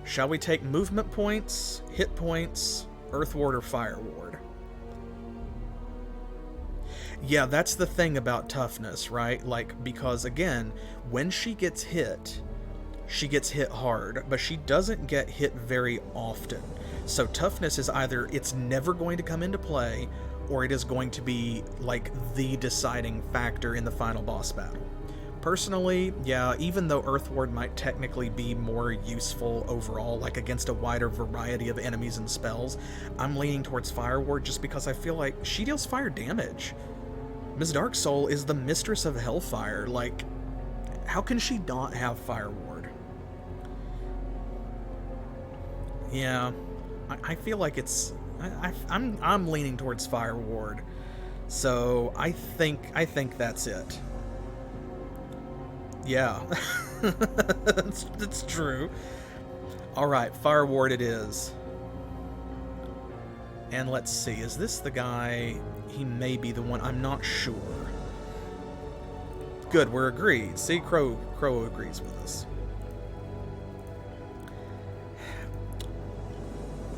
Shall we take movement points, hit points, Earth Ward, or Fire Ward? Yeah, that's the thing about toughness, right? Like, because again, when she gets hit hard, but she doesn't get hit very often. So toughness is either it's never going to come into play, or it is going to be like the deciding factor in the final boss battle. Personally, yeah, even though Earth Ward might technically be more useful overall, like against a wider variety of enemies and spells, I'm leaning towards Fire Ward just because I feel like she deals fire damage. Ms. Darksoul is the Mistress of Hellfire. Like, how can she not have Fire Ward? Yeah, I feel like it's... I'm leaning towards Fire Ward, so I think that's it. Yeah, that's true. All right, Fire Ward it is. And let's see, is this the guy? He may be the one. I'm not sure. Good, we're agreed. See, Crow agrees with us.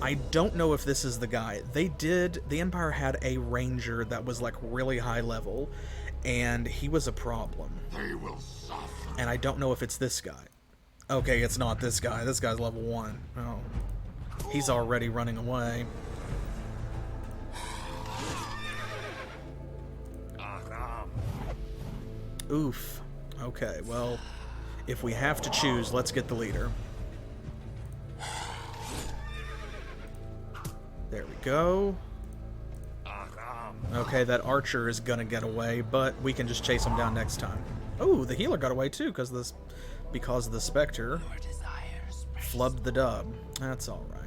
I don't know if this is the guy. The Empire had a ranger that was like really high level, and he was a problem. They will suffer. And I don't know if it's this guy. Okay, it's not this guy. This guy's level 1. Oh. He's already running away. Oof. Okay, well, if we have to choose, let's get the leader. There we go. Okay, that archer is gonna get away, but we can just chase him down next time. Oh, the healer got away too, because the specter flubbed the dub. That's all right.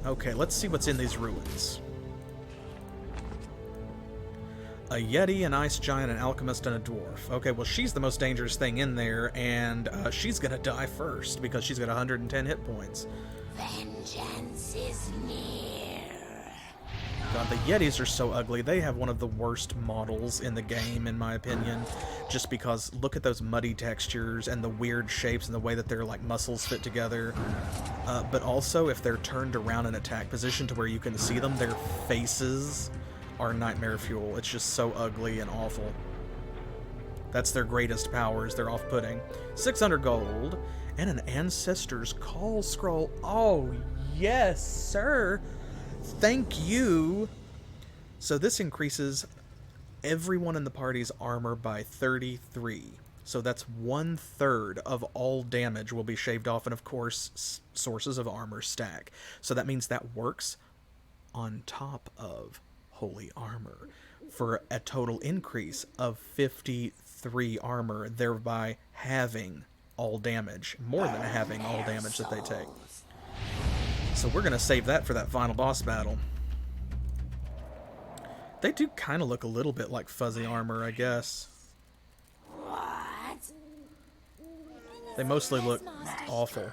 Okay, let's see what's in these ruins. A yeti, an ice giant, an alchemist, and a dwarf. Okay, well, she's the most dangerous thing in there, and she's gonna die first because she's got 110 hit points. Vengeance is near. God, the yetis are so ugly. They have one of the worst models in the game, in my opinion, just because look at those muddy textures and the weird shapes and the way that their like muscles fit together. But also, if they're turned around in attack position to where you can see them, their faces are nightmare fuel. It's just so ugly and awful. That's their greatest powers. They're off-putting. 600 gold and an Ancestor's Call Scroll. Oh, yes, sir. Thank you. So this increases everyone in the party's armor by 33. So that's 1/3 of all damage will be shaved off, and of course, sources of armor stack. So that means that works on top of holy armor for a total increase of 53 armor, thereby halving all damage, more than halving all damage that they take. So we're going to save that for that final boss battle. They do kind of look a little bit like fuzzy armor, I guess. What? They mostly look awful.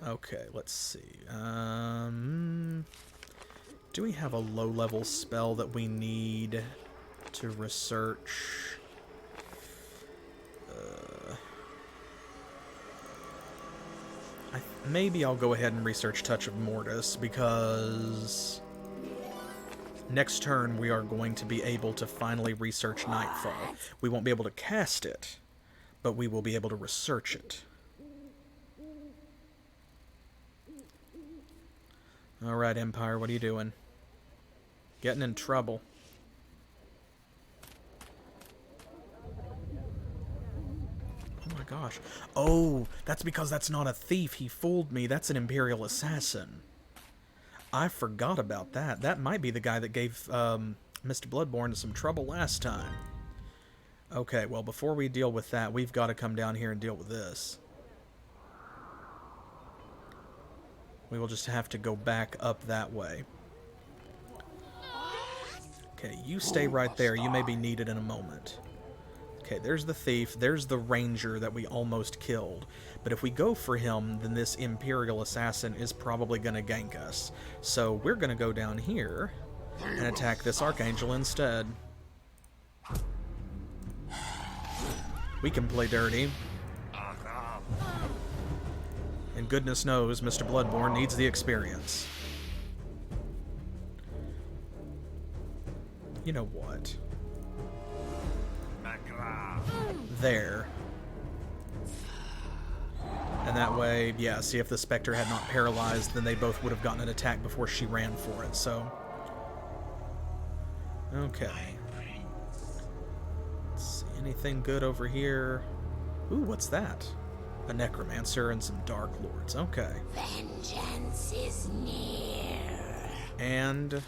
Okay, let's see. Do we have a low-level spell that we need to research? Maybe I'll go ahead and research Touch of Mortis, because next turn we are going to be able to finally research Nightfall. We won't be able to cast it, but we will be able to research it. Alright, Empire, what are you doing? Getting in trouble. Oh my gosh. Oh, that's because that's not a thief. He fooled me. That's an Imperial Assassin. I forgot about that. That might be the guy that gave Mr. Bloodborne some trouble last time. Okay, well, before we deal with that, we've got to come down here and deal with this. We will just have to go back up that way. Okay, you stay right there. You may be needed in a moment. Okay, there's the thief. There's the ranger that we almost killed. But if we go for him, then this Imperial Assassin is probably going to gank us. So we're going to go down here and attack this Archangel instead. We can play dirty. And goodness knows Mr. Bloodborne needs the experience. You know what? There. And that way, yeah, see, if the Spectre had not paralyzed, then they both would have gotten an attack before she ran for it, so... Okay. Let's see, anything good over here? Ooh, what's that? A Necromancer and some Dark Lords, okay. Vengeance is near. And...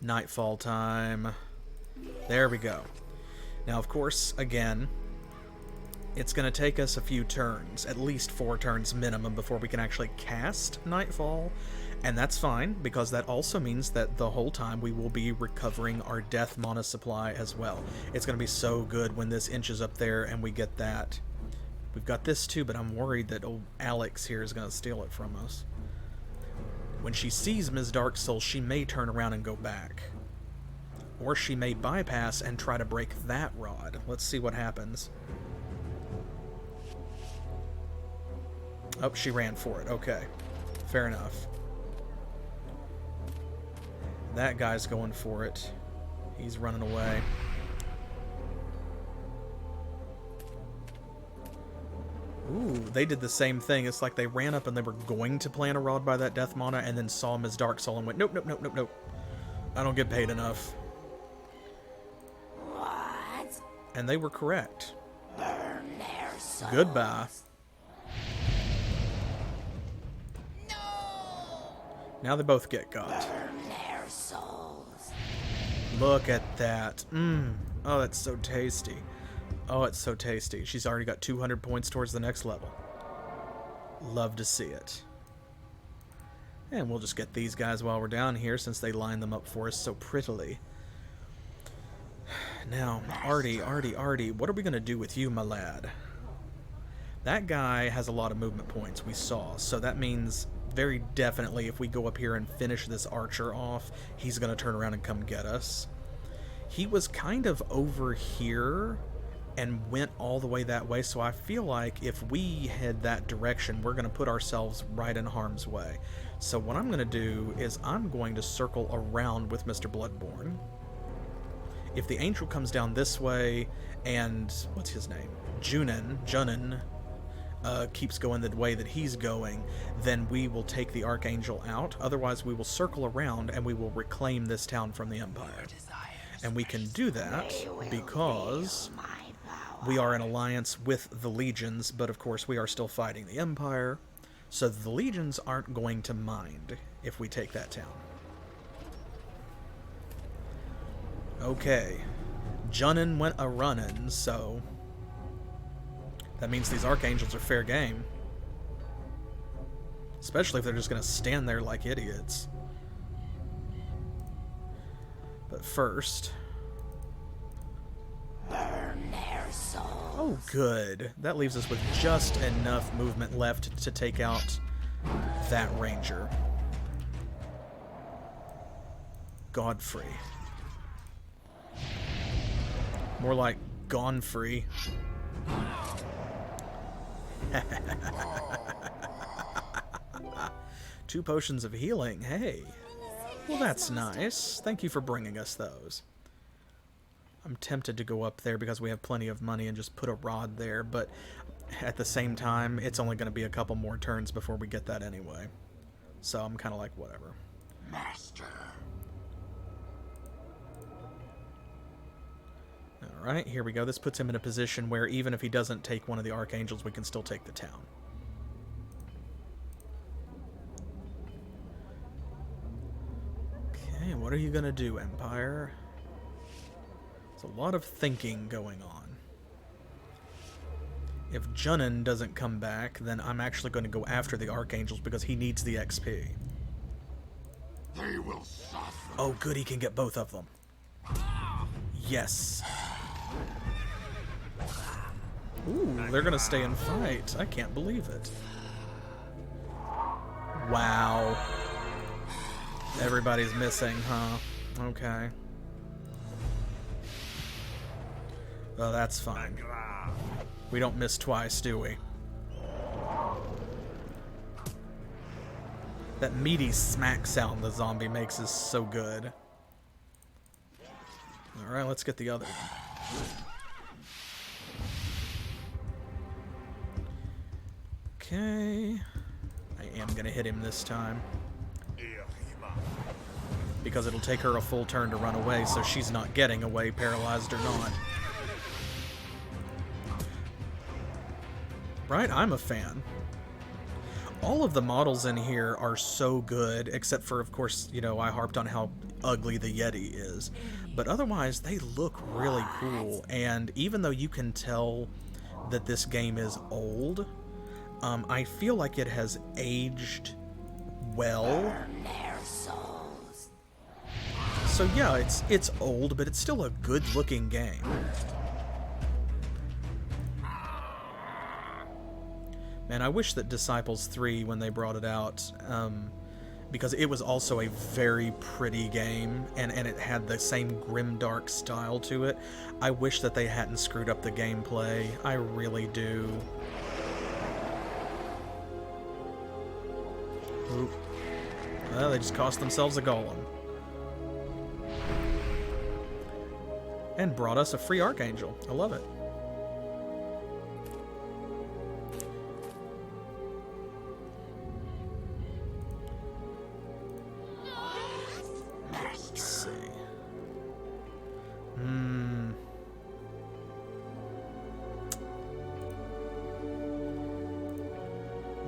Nightfall time. There we go. Now, of course, again, it's going to take us a few turns, at least 4 turns minimum, before we can actually cast Nightfall, and that's fine, because that also means that the whole time we will be recovering our death mana supply as well. It's going to be so good when this inches up there and we get that. We've got this too, but I'm worried that old Alex here is going to steal it from us. When she sees Ms. Darksoul, she may turn around and go back. Or she may bypass and try to break that rod. Let's see what happens. Oh, she ran for it. Okay. Fair enough. That guy's going for it. He's running away. Ooh, they did the same thing. It's like they ran up and they were going to plant a rod by that Death Mana and then saw him as Darksoul and went, nope, nope, nope, nope, nope. I don't get paid enough. What? And they were correct. Burn their souls. Goodbye. Now they both get got. Burn their souls. Look at that. Oh, that's so tasty. Oh, it's so tasty. She's already got 200 points towards the next level. Love to see it. And we'll just get these guys while we're down here since they line them up for us so prettily. Now, Artie, what are we going to do with you, my lad? That guy has a lot of movement points, we saw, so that means very definitely if we go up here and finish this archer off, he's going to turn around and come get us. He was kind of over here and went all the way that way, so I feel like if we head that direction, we're going to put ourselves right in harm's way. So what I'm going to do is I'm going to circle around with Mr. Bloodborne. If the angel comes down this way, and what's his name? Junin keeps going the way that he's going, then we will take the Archangel out. Otherwise, we will circle around and we will reclaim this town from the Empire. And we can do that because we are in alliance with the Legions, but of course we are still fighting the Empire, so the Legions aren't going to mind if we take that town. Okay, Junin went a-runnin', so that means these Archangels are fair game. Especially if they're just going to stand there like idiots. But first... Burn their souls. Oh, good. That leaves us with just enough movement left to take out that Ranger. Godfrey. More like Gone-free. 2 potions of healing. Hey. Well, that's nice. Thank you for bringing us those. I'm tempted to go up there because we have plenty of money and just put a rod there, but at the same time, it's only going to be a couple more turns before we get that anyway. So I'm kind of like, whatever. Master. Alright, here we go. This puts him in a position where even if he doesn't take one of the Archangels, we can still take the town. Okay, what are you going to do, Empire? There's a lot of thinking going on. If Junin doesn't come back, then I'm actually going to go after the Archangels because he needs the XP. They will suffer. Oh, good, he can get both of them. Yes. Ooh, they're going to stay and fight. I can't believe it. Wow. Everybody's missing, huh? Okay. Oh, that's fine. We don't miss twice, do we? That meaty smack sound the zombie makes is so good. Alright, let's get the other one. Okay. I am gonna hit him this time. Because it'll take her a full turn to run away, so she's not getting away, paralyzed or not. Right? I'm a fan. All of the models in here are so good, except for, of course, you know, I harped on how ugly the Yeti is. But otherwise, they look really cool, and even though you can tell that this game is old, I feel like it has aged well. Burn their souls. So yeah, it's old, but it's still a good-looking game. Man, I wish that Disciples 3, when they brought it out, because it was also a very pretty game, and it had the same grimdark style to it. I wish that they hadn't screwed up the gameplay. I really do. Oop. Well, they just cost themselves a golem. And brought us a free Archangel. I love it. Let's see.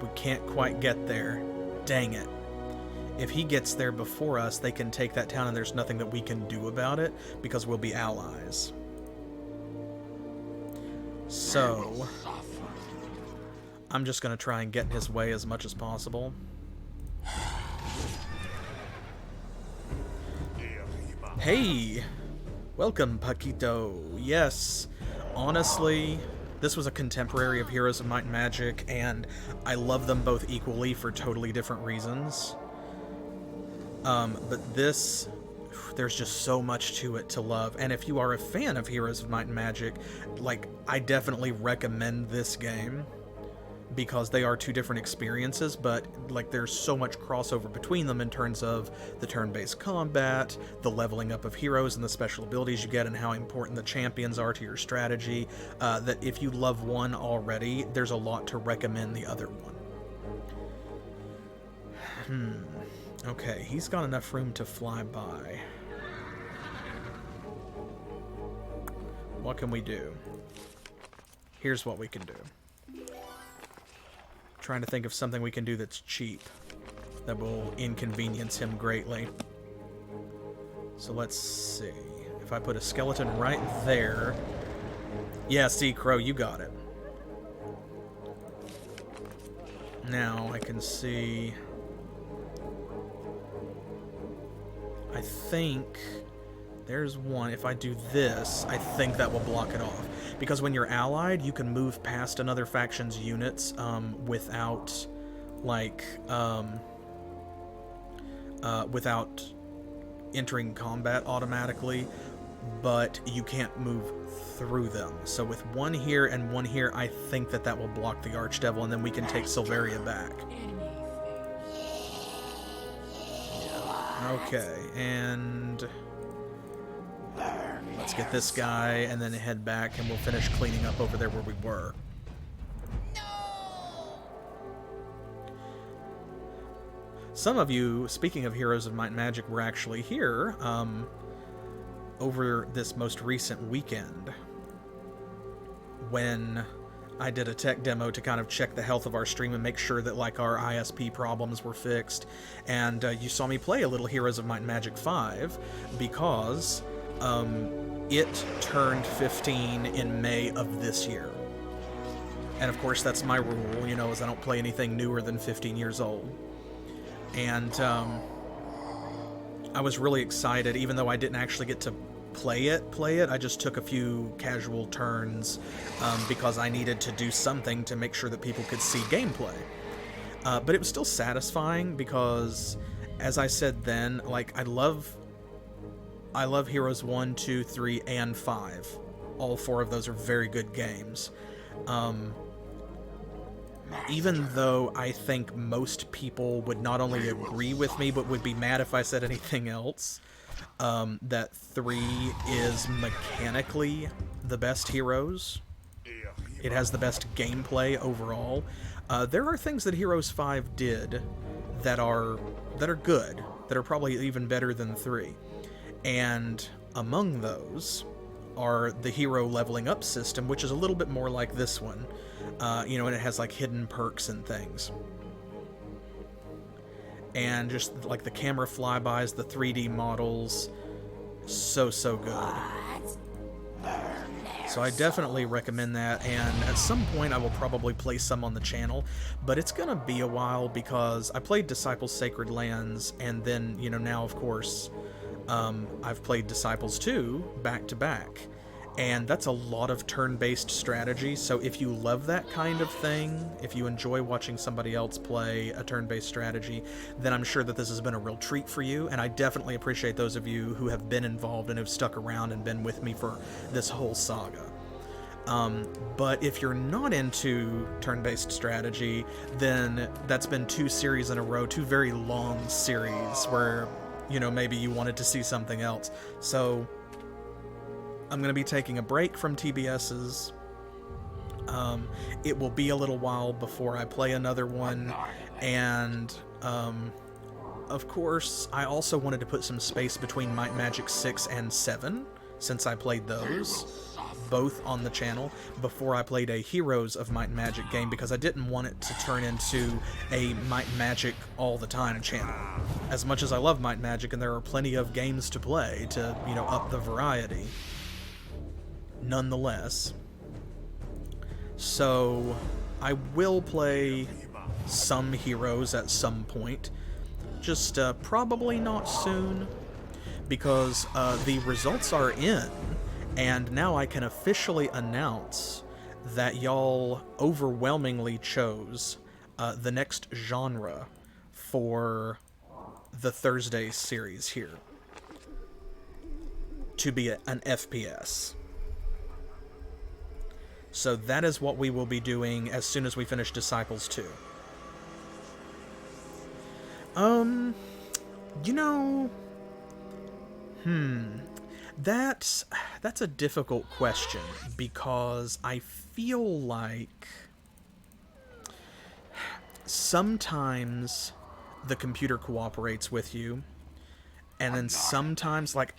We can't quite get there. Dang it. If he gets there before us, they can take that town and there's nothing that we can do about it because we'll be allies. So, I'm just going to try and get in his way as much as possible. Hey! Welcome, Paquito. Yes, honestly, this was a contemporary of Heroes of Might and Magic, and I love them both equally for totally different reasons. But this, there's just so much to it to love. And if you are a fan of Heroes of Might and Magic, like, I definitely recommend this game because they are two different experiences, but like there's so much crossover between them in terms of the turn-based combat, the leveling up of heroes and the special abilities you get, and how important the champions are to your strategy, that if you love one already, there's a lot to recommend the other one. Okay, he's got enough room to fly by. What can we do? Here's what we can do. Trying to think of something we can do that's cheap, that will inconvenience him greatly. So let's see. If I put a skeleton right there... Yeah, see, Crow, you got it. Now I can see... I think there's one. If I do this, I think that will block it off. Because when you're allied, you can move past another faction's units without, like, without entering combat automatically, but you can't move through them. So with one here and one here, I think that that will block the Archdevil, and then we can take Silveria back. Okay, and let's get this guy and then head back, and we'll finish cleaning up over there where we were. Some of you, speaking of Heroes of Might and Magic, were actually here over this most recent weekend when I did a tech demo to kind of check the health of our stream and make sure that, like, our ISP problems were fixed. And you saw me play a little Heroes of Might and Magic 5 because it turned 15 in May of this year. And of course, that's my rule, you know, is I don't play anything newer than 15 years old. And I was really excited, even though I didn't actually get to play it. I just took a few casual turns because I needed to do something to make sure that people could see gameplay. But it was still satisfying because, as I said then, like, I love Heroes 1, 2, 3, and 5. All four of those are very good games. Even though I think most people would not only agree with me, but would be mad if I said anything else, that 3 is mechanically the best Heroes. It has the best gameplay overall. There are things that Heroes 5 did that are good, that are probably even better than 3. And among those are the hero leveling up system, which is a little bit more like this one. You know, and it has like hidden perks and things. And just like the camera flybys, the 3D models, so good. So I definitely recommend that, and at some point I will probably play some on the channel, but it's gonna be a while because I played Disciples Sacred Lands, and then, you know, now of course I've played Disciples 2 back to back. And that's a lot of turn-based strategy, so if you love that kind of thing, if you enjoy watching somebody else play a turn-based strategy, then I'm sure that this has been a real treat for you, and I definitely appreciate those of you who have been involved and have stuck around and been with me for this whole saga. But if you're not into turn-based strategy, then that's been 2 series in a row, 2 very long series where, you know, maybe you wanted to see something else. So I'm going to be taking a break from TBS's. It will be a little while before I play another one, and of course, I also wanted to put some space between Might and Magic 6 and 7, since I played those, both on the channel, before I played a Heroes of Might and Magic game, because I didn't want it to turn into a Might and Magic all the time channel. As much as I love Might and Magic, and there are plenty of games to play to, you know, up the variety, nonetheless. So, I will play some Heroes at some point, just probably not soon, because the results are in, and now I can officially announce that y'all overwhelmingly chose the next genre for the Thursday series here to be an FPS. So that is what we will be doing as soon as we finish Disciples 2. You know, that's a difficult question, because I feel like sometimes the computer cooperates with you, and then sometimes, like,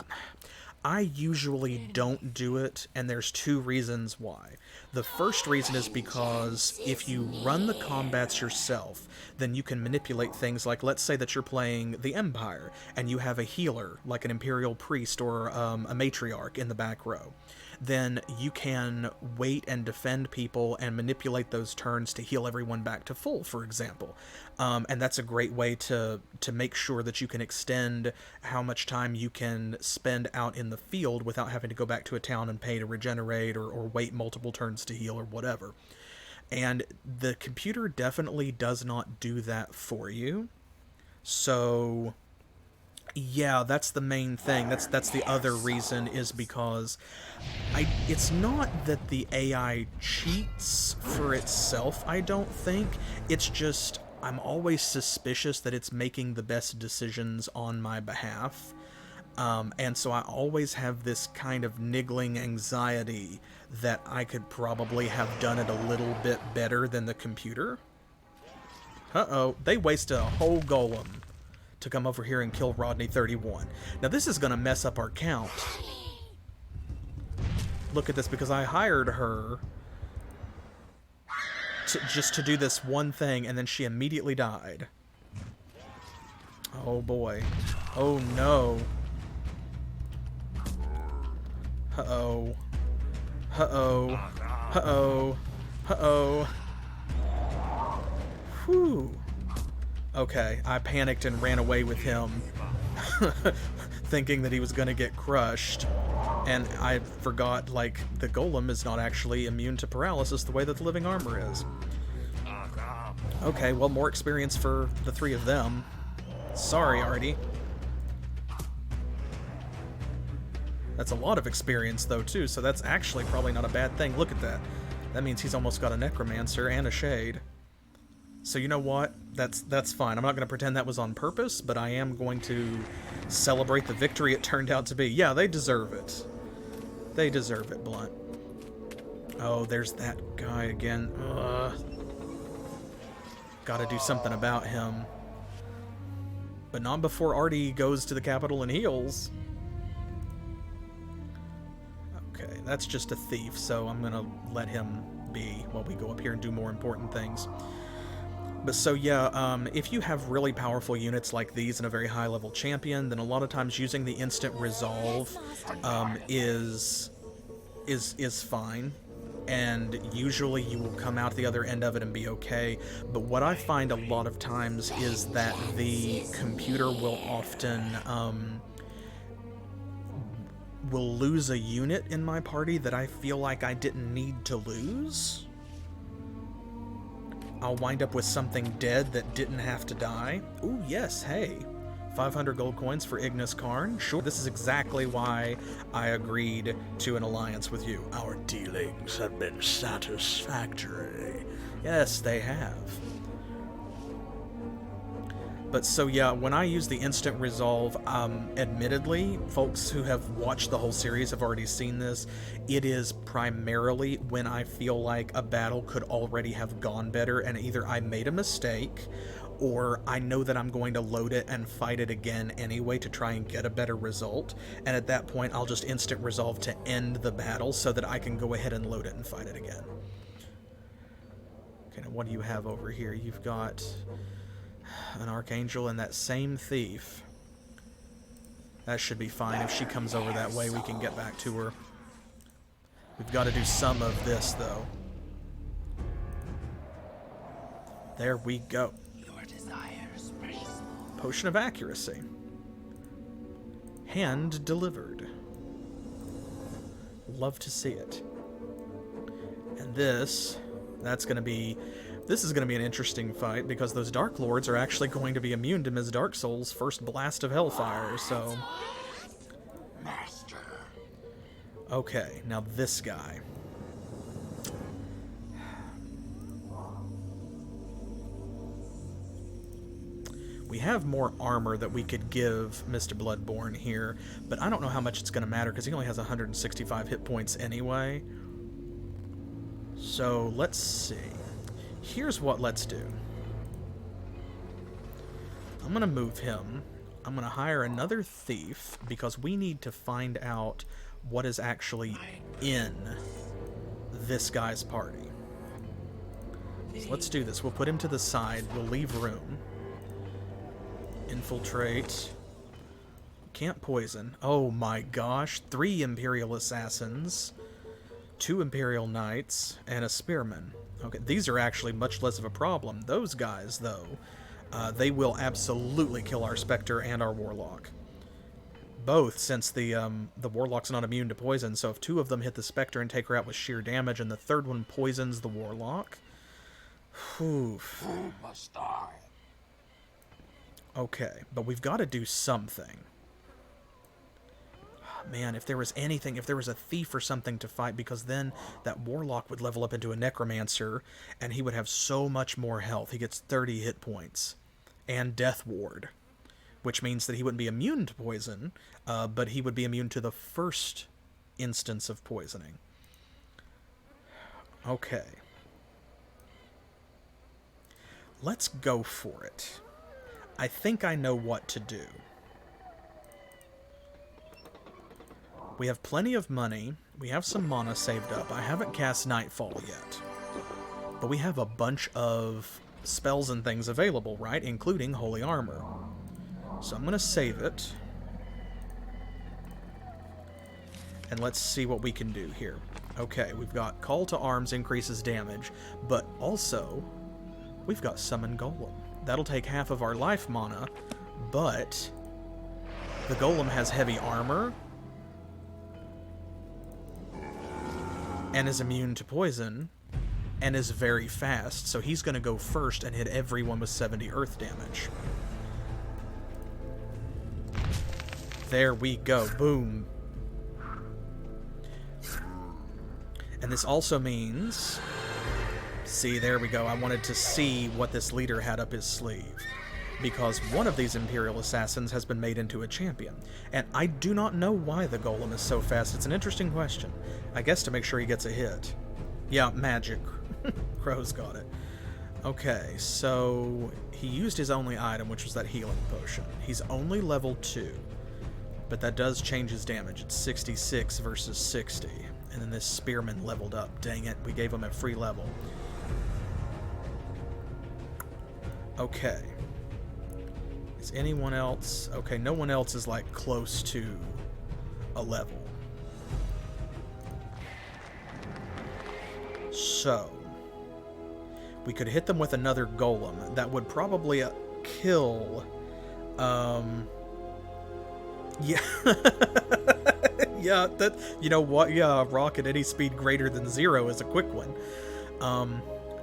I usually don't do it, and there's two reasons why. The first reason is because if you run the combats yourself, then you can manipulate things like, let's say that you're playing the Empire, and you have a healer, like an Imperial Priest or a Matriarch in the back row. Then you can wait and defend people and manipulate those turns to heal everyone back to full, for example. And that's a great way to make sure that you can extend how much time you can spend out in the field without having to go back to a town and pay to regenerate or wait multiple turns to heal or whatever. And the computer definitely does not do that for you. So yeah, that's the main thing. That's the other reason, is because it's not that the AI cheats for itself, I don't think. It's just I'm always suspicious that it's making the best decisions on my behalf. And so I always have this kind of niggling anxiety that I could probably have done it a little bit better than the computer. Uh-oh, they wasted a whole golem to come over here and kill Rodney 31. Now this is gonna mess up our count. Look at this, because I hired her just to do this one thing, and then she immediately died. Oh boy. Oh no. Uh-oh. Uh-oh. Uh-oh. Uh-oh. Whew. Okay, I panicked and ran away with him, thinking that he was gonna get crushed, and I forgot, like, the golem is not actually immune to paralysis the way that the living armor is. Okay, well, more experience for the three of them. Sorry, Artie. That's a lot of experience, though, too, so that's actually probably not a bad thing. Look at that. That means he's almost got a necromancer and a shade. So you know what? That's fine. I'm not going to pretend that was on purpose, but I am going to celebrate the victory it turned out to be. Yeah, they deserve it. They deserve it, Blunt. Oh, there's that guy again. Gotta do something about him. But not before Artie goes to the capital and heals. Okay, that's just a thief, so I'm gonna let him be while we go up here and do more important things. But so yeah, if you have really powerful units like these and a very high level champion, then a lot of times using the instant resolve is fine, and usually you will come out the other end of it and be okay. But what I find a lot of times is that the computer will often will lose a unit in my party that I feel like I didn't need to lose. I'll wind up with something dead that didn't have to die. Ooh, yes, hey. 500 gold coins for Ignis Karn. Sure, this is exactly why I agreed to an alliance with you. Our dealings have been satisfactory. Yes, they have. But so yeah, when I use the instant resolve, admittedly, folks who have watched the whole series have already seen this. It is primarily when I feel like a battle could already have gone better, and either I made a mistake, or I know that I'm going to load it and fight it again anyway to try and get a better result. And at that point, I'll just instant resolve to end the battle so that I can go ahead and load it and fight it again. Okay, now what do you have over here? You've got an archangel and that same thief. That should be fine. If she comes over that way, we can get back to her. We've got to do some of this, though. There we go. Your desires, precious Lord. Potion of accuracy. Hand delivered. Love to see it. And this is going to be an interesting fight, because those Dark Lords are actually going to be immune to Ms. Darksoul's first blast of hellfire, so... Master. Okay, now this guy. We have more armor that we could give Mr. Bloodborne here, but I don't know how much it's going to matter, because he only has 165 hit points anyway. So, let's see. Here's what let's do. I'm going to move him. I'm going to hire another thief, because we need to find out what is actually in this guy's party. So let's do this. We'll put him to the side. We'll leave room. Infiltrate. Can't poison. Oh my gosh. 3 Imperial Assassins, 2 Imperial Knights, and a Spearman. Okay, these are actually much less of a problem. Those guys, though, they will absolutely kill our Spectre and our Warlock. Both, since the Warlock's not immune to poison, so if 2 of them hit the Spectre and take her out with sheer damage, and the 3rd one poisons the Warlock... Oof. Who must die? Okay, but we've got to do something. Man, if there was anything, if there was a thief or something to fight, because then that Warlock would level up into a Necromancer, and he would have so much more health. He gets 30 hit points, and Death Ward, which means that he wouldn't be immune to poison, but he would be immune to the first instance of poisoning. Okay. Let's go for it. I think I know what to do. We have plenty of money. We have some mana saved up. I haven't cast Nightfall yet. But we have a bunch of spells and things available, right? Including Holy Armor. So I'm going to save it. And let's see what we can do here. Okay, we've got Call to Arms increases damage, but also we've got Summon Golem. That'll take half of our life mana, but the Golem has heavy armor and is immune to poison and is very fast, so he's going to go first and hit everyone with 70 earth damage. There we go. Boom. And this also means... See, there we go. I wanted to see what this leader had up his sleeve, because one of these Imperial Assassins has been made into a champion, and I do not know why the Golem is so fast. It's an interesting question. I guess to make sure he gets a hit. Yeah, magic. Crow's got it. Okay, so he used his only item, which was that healing potion. He's only level 2, but that does change his damage. It's 66 versus 60, and then this Spearman leveled up. Dang it, we gave him a free level. Okay. Is anyone else... Okay, no one else is, like, close to a level. So, we could hit them with another Golem. That would probably kill... Yeah. Yeah, that... You know what? Yeah, a rock at any speed greater than 0 is a quick one.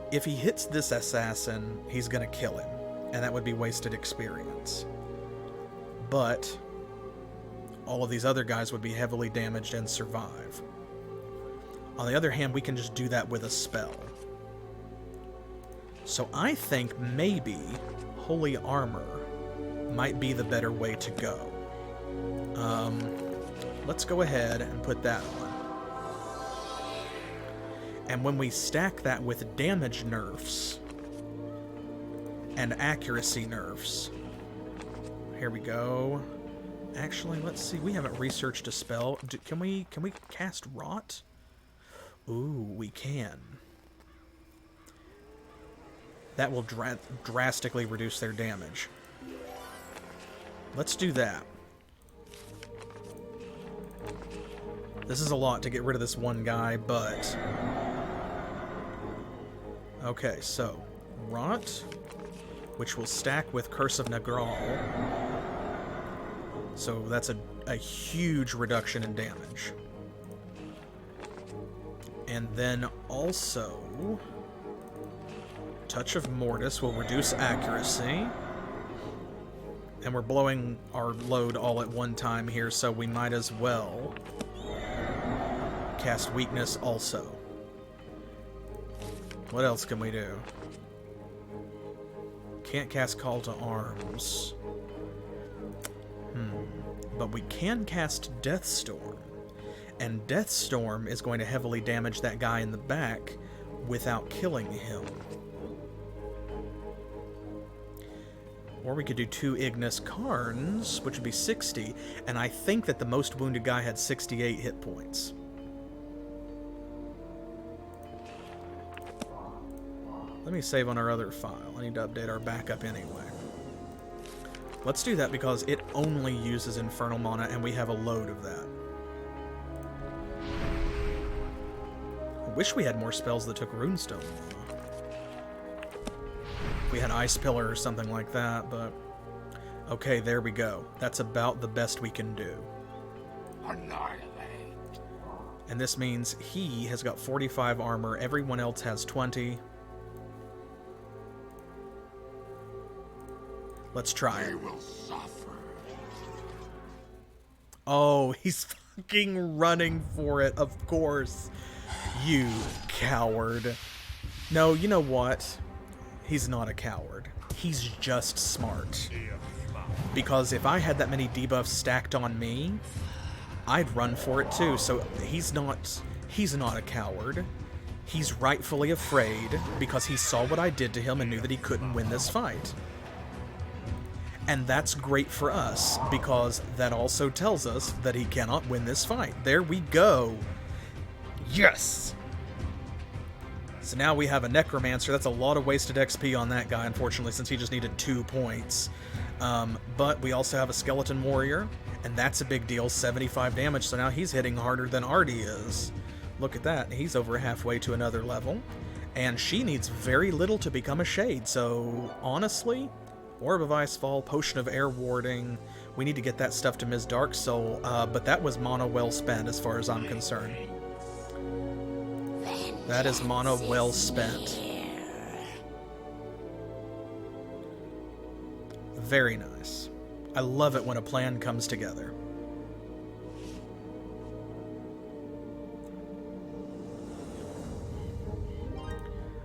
If he hits this assassin, he's going to kill him, and that would be wasted experience. But all of these other guys would be heavily damaged and survive. On the other hand, we can just do that with a spell. So I think maybe Holy Armor might be the better way to go. Let's go ahead and put that on. And when we stack that with damage nerfs and accuracy nerfs, here we go. Actually, let's see. We haven't researched a spell. Can we cast Rot? Ooh, we can. That will drastically reduce their damage. Let's do that. This is a lot to get rid of this one guy, but... Okay, so... Rot, which will stack with Curse of Nagral. So that's a huge reduction in damage. And then also... Touch of Mortis will reduce accuracy. And we're blowing our load all at one time here, so we might as well cast Weakness also. What else can we do? Can't cast Call to Arms. But we can cast Deathstorm. And Deathstorm is going to heavily damage that guy in the back without killing him. Or we could do 2 Ignis Karns, which would be 60, and I think that the most wounded guy had 68 hit points. Let me save on our other file. I need to update our backup anyway. Let's do that because it only uses Infernal Mana, and we have a load of that. I wish we had more spells that took Runestone Mana. We had Ice Pillar or something like that, but... Okay, there we go. That's about the best we can do. Annihilate. And this means he has got 45 armor, everyone else has 20. Let's try it. They will suffer. Oh, he's fucking running for it, of course. You coward. No, you know what? He's not a coward. He's just smart. Because if I had that many debuffs stacked on me, I'd run for it too. So he's not a coward. He's rightfully afraid because he saw what I did to him and knew that he couldn't win this fight. And that's great for us because that also tells us that he cannot win this fight. There we go. Yes! So now we have a Necromancer. That's a lot of wasted XP on that guy, unfortunately, since he just needed 2 points. But we also have a Skeleton Warrior, and that's a big deal, 75 damage, so now he's hitting harder than Artie is. Look at that, he's over halfway to another level. And she needs very little to become a Shade, so honestly, Orb of Icefall, Potion of Air Warding, we need to get that stuff to Ms. Darksoul, but that was mana well spent as far as I'm concerned. That is mana well spent. Very nice. I love it when a plan comes together.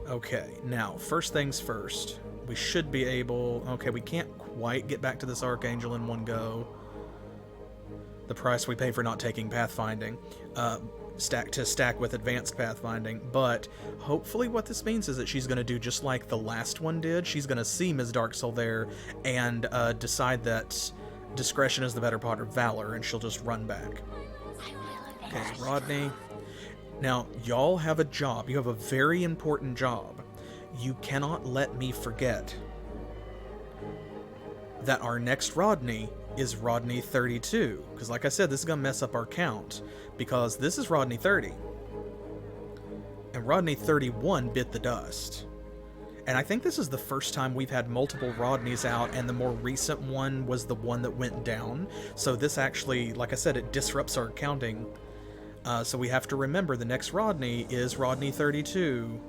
Okay, now, first things first. We should be able... Okay, we can't quite get back to this Archangel in one go. The price we pay for not taking Pathfinding. Stack with Advanced Pathfinding, but hopefully what this means is that she's going to do just like the last one did. She's going to see Ms. Darksoul there and decide that discretion is the better part of valor, and she'll just run back. Okay, so Rodney. Now, y'all have a job. You have a very important job. You cannot let me forget that our next Rodney is Rodney 32. Because like I said, this is going to mess up our count. Because this is Rodney 30. And Rodney 31 bit the dust. And I think this is the first time we've had multiple Rodneys out, and the more recent one was the one that went down. So this actually, like I said, it disrupts our counting. So we have to remember the next Rodney is Rodney 32.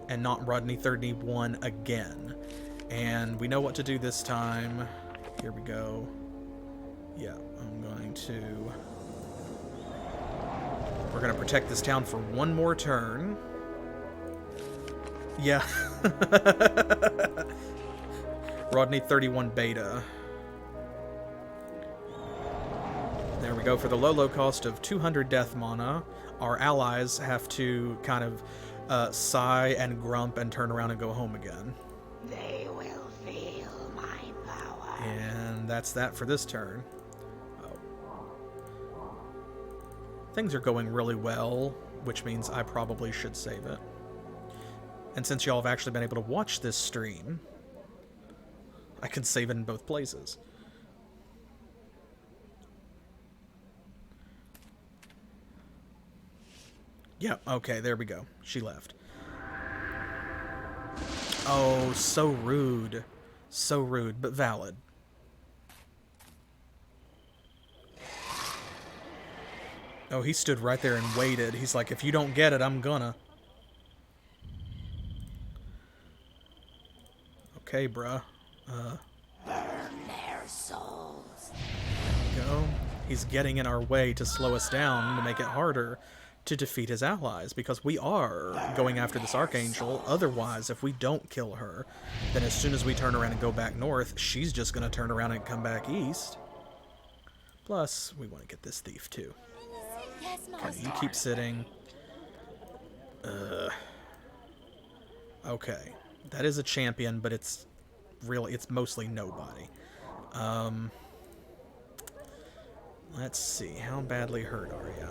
And not Rodney 31 again. And we know what to do this time. Here we go. Yeah, I'm going to... We're going to protect this town for one more turn. Yeah. Rodney 31 beta. There we go. For the low cost of 200 death mana, our allies have to kind of sigh and grump and turn around and go home again. They will feel my power. And that's that for this turn. Oh. Things are going really well, which means I probably should save it. And since y'all have actually been able to watch this stream, I can save it in both places. Yeah, okay, there we go. She left. Oh, so rude. So rude, but valid. Oh, he stood right there and waited. He's like, if you don't get it, I'm gonna. Okay, bruh. Burn their souls. Go. He's getting in our way to slow us down, to make it harder to defeat his allies, because we are going after this Archangel. Otherwise, if we don't kill her, then as soon as we turn around and go back north, she's just going to turn around and come back east. Plus, we want to get this thief, too. Okay, you keep sitting. Okay. That is a champion, but it's mostly nobody. Let's see. How badly hurt are you?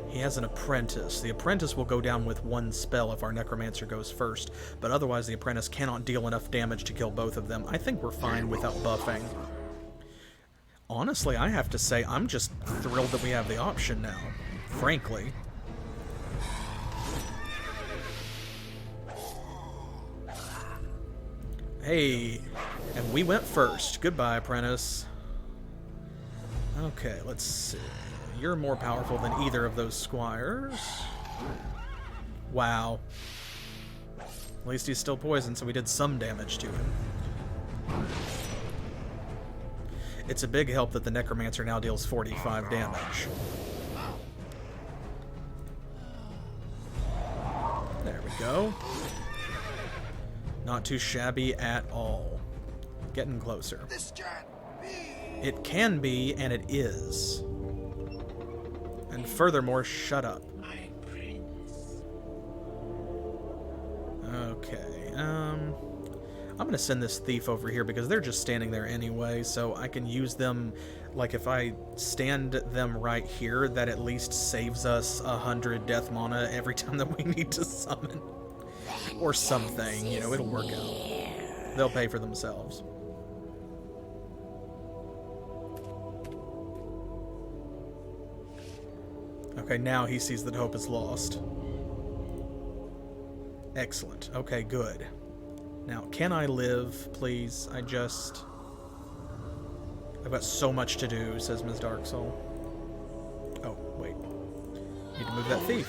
He has an apprentice. The apprentice will go down with one spell if our necromancer goes first, but otherwise the apprentice cannot deal enough damage to kill both of them. I think we're fine without buffing. Honestly, I have to say, I'm just thrilled that we have the option now, frankly. Hey, and we went first. Goodbye, apprentice. Okay, let's see. You're more powerful than either of those squires. Wow. At least he's still poisoned, so we did some damage to him. It's a big help that the necromancer now deals 45 damage. There we go. Not too shabby at all. Getting closer. This can't be. It can be, and it is. And furthermore, shut up. My prince. Okay, I'm gonna send this thief over here because they're just standing there anyway, so I can use them, like if I stand them right here, that at least saves us 100 death mana every time that we need to summon. Or something, you know, it'll work out. They'll pay for themselves. Okay, now he sees that hope is lost. Excellent. Okay, good. Now, can I live, please? I've got so much to do, says Ms. Darksoul. Oh, wait. Need to move that thief.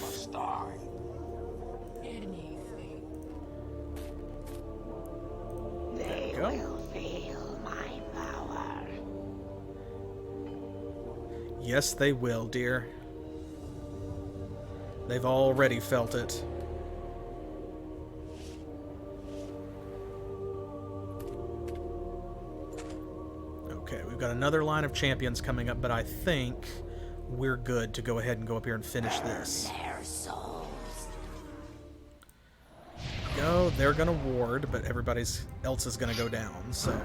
They will feel my power. Yes, they will, dear. They've already felt it. Okay, we've got another line of champions coming up, but I think we're good to go ahead and go up here and finish this. Their souls. Go, they're gonna ward, but everybody else is gonna go down, so.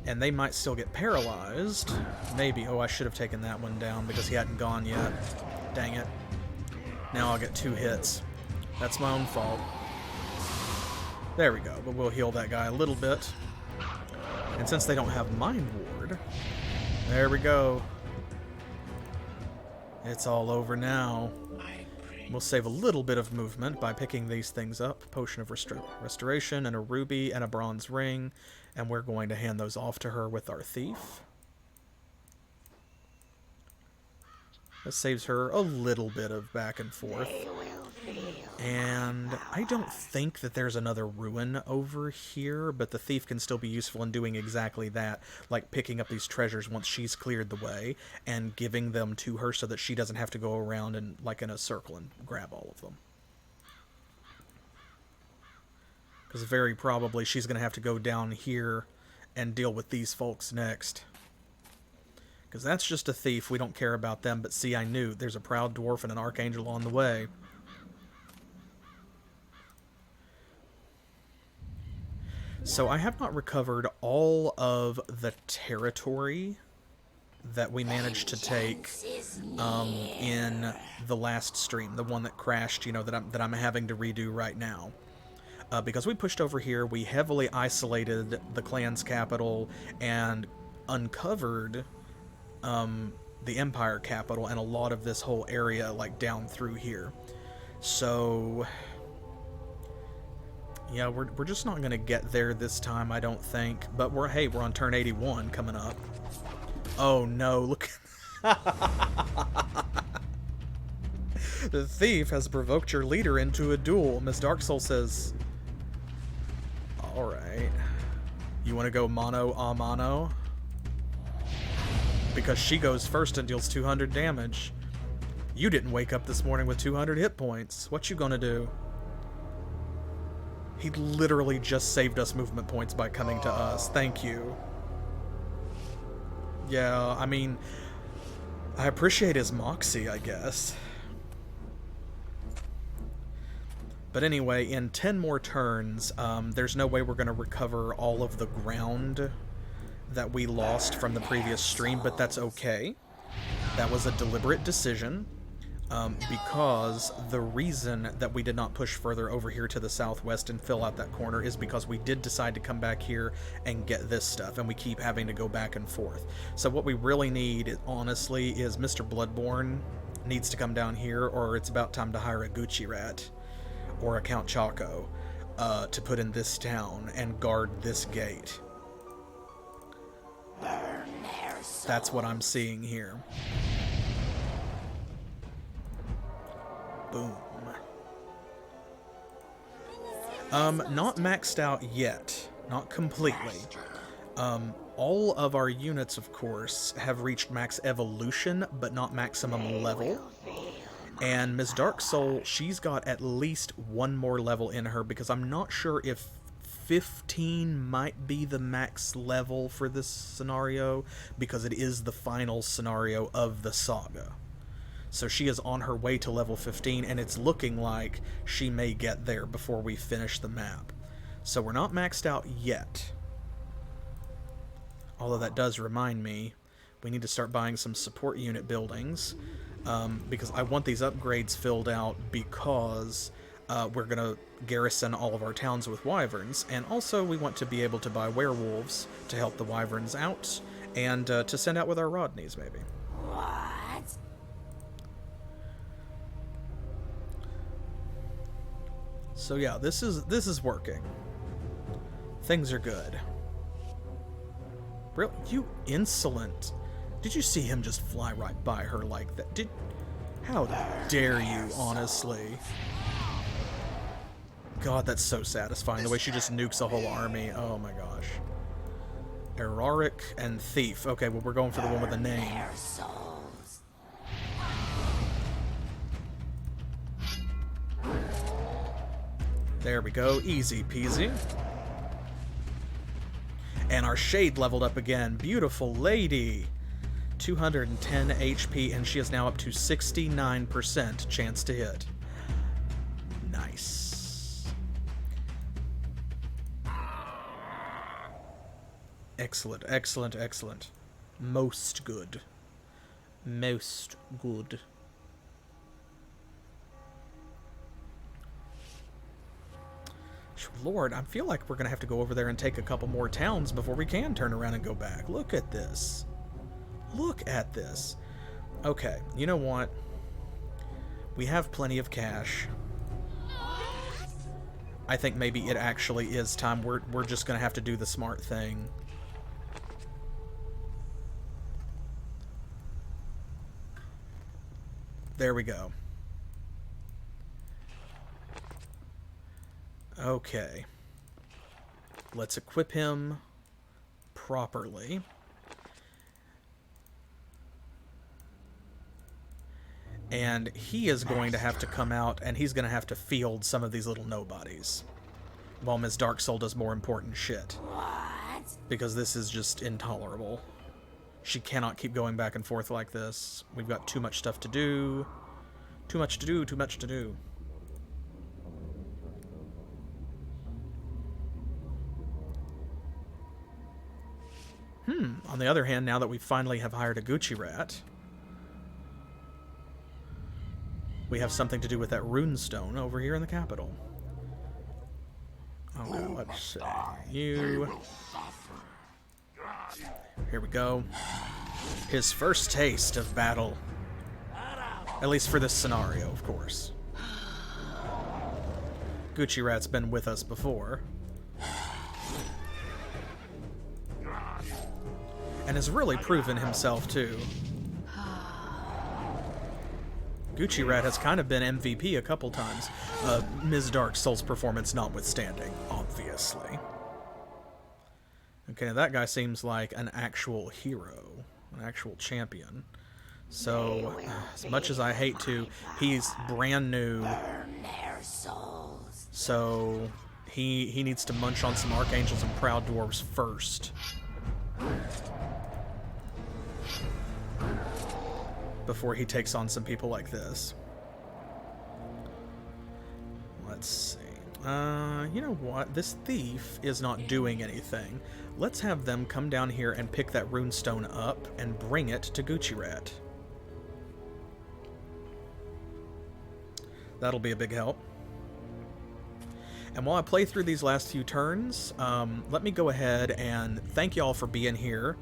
And they might still get paralyzed. Maybe. Oh, I should have taken that one down because he hadn't gone yet. Dang it. Now I'll get 2 hits. That's my own fault. There we go, but we'll heal that guy a little bit. And since they don't have Mind Ward, there we go. It's all over now. We'll save a little bit of movement by picking these things up. Potion of Restoration and a ruby and a bronze ring. And we're going to hand those off to her with our thief. That saves her a little bit of back and forth. And I don't think that there's another ruin over here, but the thief can still be useful in doing exactly that, like picking up these treasures once she's cleared the way and giving them to her so that she doesn't have to go around and like in a circle and grab all of them. Because very probably she's going to have to go down here and deal with these folks next. Because that's just a thief. We don't care about them. But see, I knew. There's a proud dwarf and an archangel on the way. So I have not recovered all of the territory that we managed to take in the last stream. The one that crashed, you know, that I'm having to redo right now. Because we pushed over here, we heavily isolated the clan's capital and uncovered the Empire capital and a lot of this whole area, like, down through here. So, yeah, we're just not going to get there this time, I don't think. But we're on turn 81 coming up. Oh, no, look. The thief has provoked your leader into a duel. Miss Darksoul says... Alright. You want to go mano a mano? Because she goes first and deals 200 damage. You didn't wake up this morning with 200 hit points. What you gonna do? He literally just saved us movement points by coming to us. Thank you. Yeah, I mean, I appreciate his moxie, I guess. But anyway, in 10 more turns, there's no way we're going to recover all of the ground that we lost from the previous stream, but that's okay. That was a deliberate decision, because the reason that we did not push further over here to the southwest and fill out that corner is because we did decide to come back here and get this stuff, and we keep having to go back and forth. So what we really need, honestly, is Mr. Bloodborne needs to come down here, or it's about time to hire a Gucci rat or a Count Chaco to put in this town and guard this gate. That's what I'm seeing here. Boom. Not maxed out yet. Not completely. All of our units, of course, have reached max evolution, but not maximum level. And Ms. Darksoul, she's got at least one more level in her, because I'm not sure if 15 might be the max level for this scenario, because it is the final scenario of the saga. So she is on her way to level 15, and it's looking like she may get there before we finish the map. So we're not maxed out yet. Although that does remind me, we need to start buying some support unit buildings. Because I want these upgrades filled out, because we're going to garrison all of our towns with wyverns, and also we want to be able to buy werewolves to help the wyverns out, and to send out with our Rodneys, maybe. What? So yeah, this is working. Things are good. Really? You insolent... Did you see him just fly right by her like that? How dare you, honestly? God, that's so satisfying, the way she just nukes a whole army. Oh my gosh. Eraric and Thief. Okay, well, we're going for the one with the name. There we go. Easy peasy. And our Shade leveled up again. Beautiful lady. 210 HP, and she is now up to 69% chance to hit. Nice. Excellent, excellent, excellent. Most good. Most good. Lord, I feel like we're going to have to go over there and take a couple more towns before we can turn around and go back. Look at this. Look at this. Okay, you know what? We have plenty of cash. I think maybe it actually is time. We're just going to have to do the smart thing. There we go. Okay. Let's equip him properly. And he is going to have to come out, and he's going to have to field some of these little nobodies. while Ms. Darksoul does more important shit. What? Because this is just intolerable. She cannot keep going back and forth like this. We've got too much stuff to do. Too much to do, too much to do. On the other hand, now that we finally have hired a Gucci rat, we have something to do with that runestone over here in the capital. Okay, let's see. You. Here we go. His first taste of battle. At least for this scenario, of course. Gucci Rat's been with us before. And has really proven himself, too. Gucci Rat has kind of been MVP a couple times. Ms. Darksoul's performance notwithstanding, obviously. Okay, that guy seems like an actual hero. An actual champion. So, as much as I hate to, he's brand new. Burn their souls. So, he needs to munch on some archangels and proud dwarves first. Before he takes on some people like this. Let's see. You know what? This thief is not doing anything. Let's have them come down here and pick that runestone up and bring it to Gucci Rat. That'll be a big help. And while I play through these last few turns, let me go ahead and thank y'all for being here.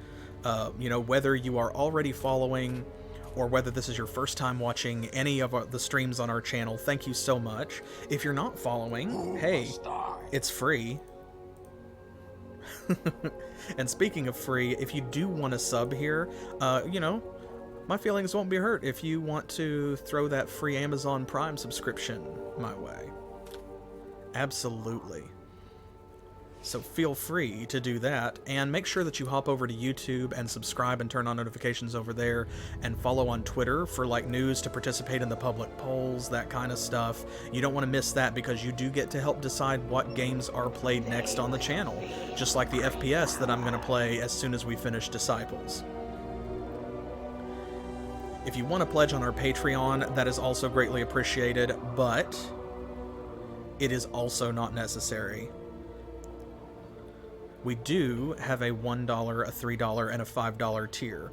You know, whether you are already following or whether this is your first time watching any of the streams on our channel, thank you so much. If you're not following, hey, it's free. And speaking of free, if you do want to sub here, you know, my feelings won't be hurt if you want to throw that free Amazon Prime subscription my way. Absolutely. So feel free to do that, and make sure that you hop over to YouTube and subscribe and turn on notifications over there, and follow on Twitter for like news, to participate in the public polls, that kind of stuff. You don't want to miss that, because you do get to help decide what games are played next on the channel, just like the FPS that I'm going to play as soon as we finish Disciples. If you want to pledge on our Patreon, that is also greatly appreciated, but it is also not necessary. We do have a $1, a $3, and a $5 tier,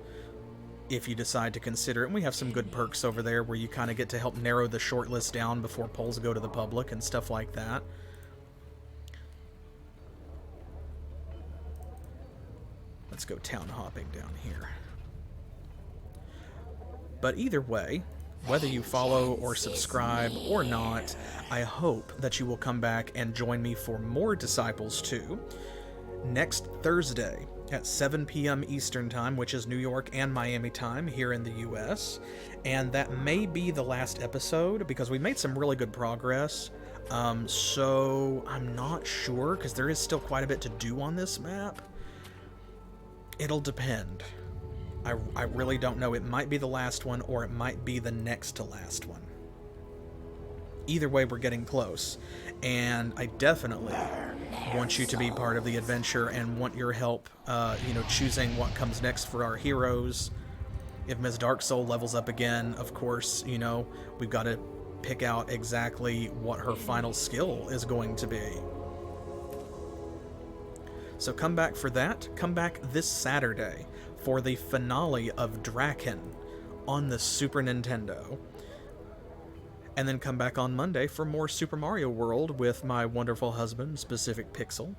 if you decide to consider it. And we have some good perks over there where you kind of get to help narrow the shortlist down before polls go to the public and stuff like that. Let's go town hopping down here. But either way, whether you follow or subscribe or not, I hope that you will come back and join me for more Disciples 2 next Thursday at 7 p.m. Eastern Time, which is New York and Miami time here in the US. And that may be the last episode, because we made some really good progress. So I'm not sure, because there is still quite a bit to do on this map. It'll depend. I really don't know. It might be the last one, or it might be the next to last one. Either way, we're getting close. And I definitely want you to be part of the adventure and want your help, you know, choosing what comes next for our heroes. If Ms. Darksoul levels up again, of course, you know, we've got to pick out exactly what her final skill is going to be. So come back for that. Come back this Saturday for the finale of Draken on the Super Nintendo. And then come back on Monday for more Super Mario World with my wonderful husband, Specific Pixel.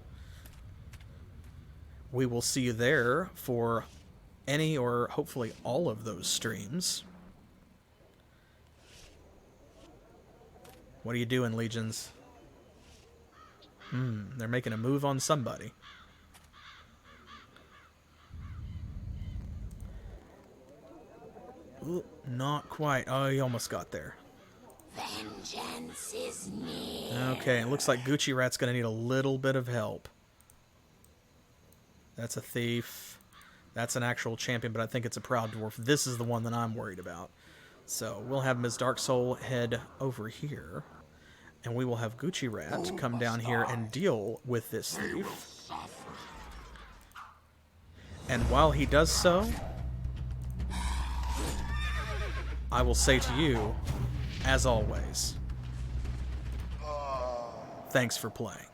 We will see you there for any or hopefully all of those streams. What are you doing, Legions? They're making a move on somebody. Ooh, not quite. Oh, he almost got there. Vengeance is near. Okay, it looks like Gucci Rat's gonna need a little bit of help. That's a thief. That's an actual champion, but I think it's a proud dwarf. This is the one that I'm worried about. So we'll have Ms. Darksoul head over here. And we will have Gucci Rat come down here and deal with this thief. And while he does so, I will say to you, as always, thanks for playing.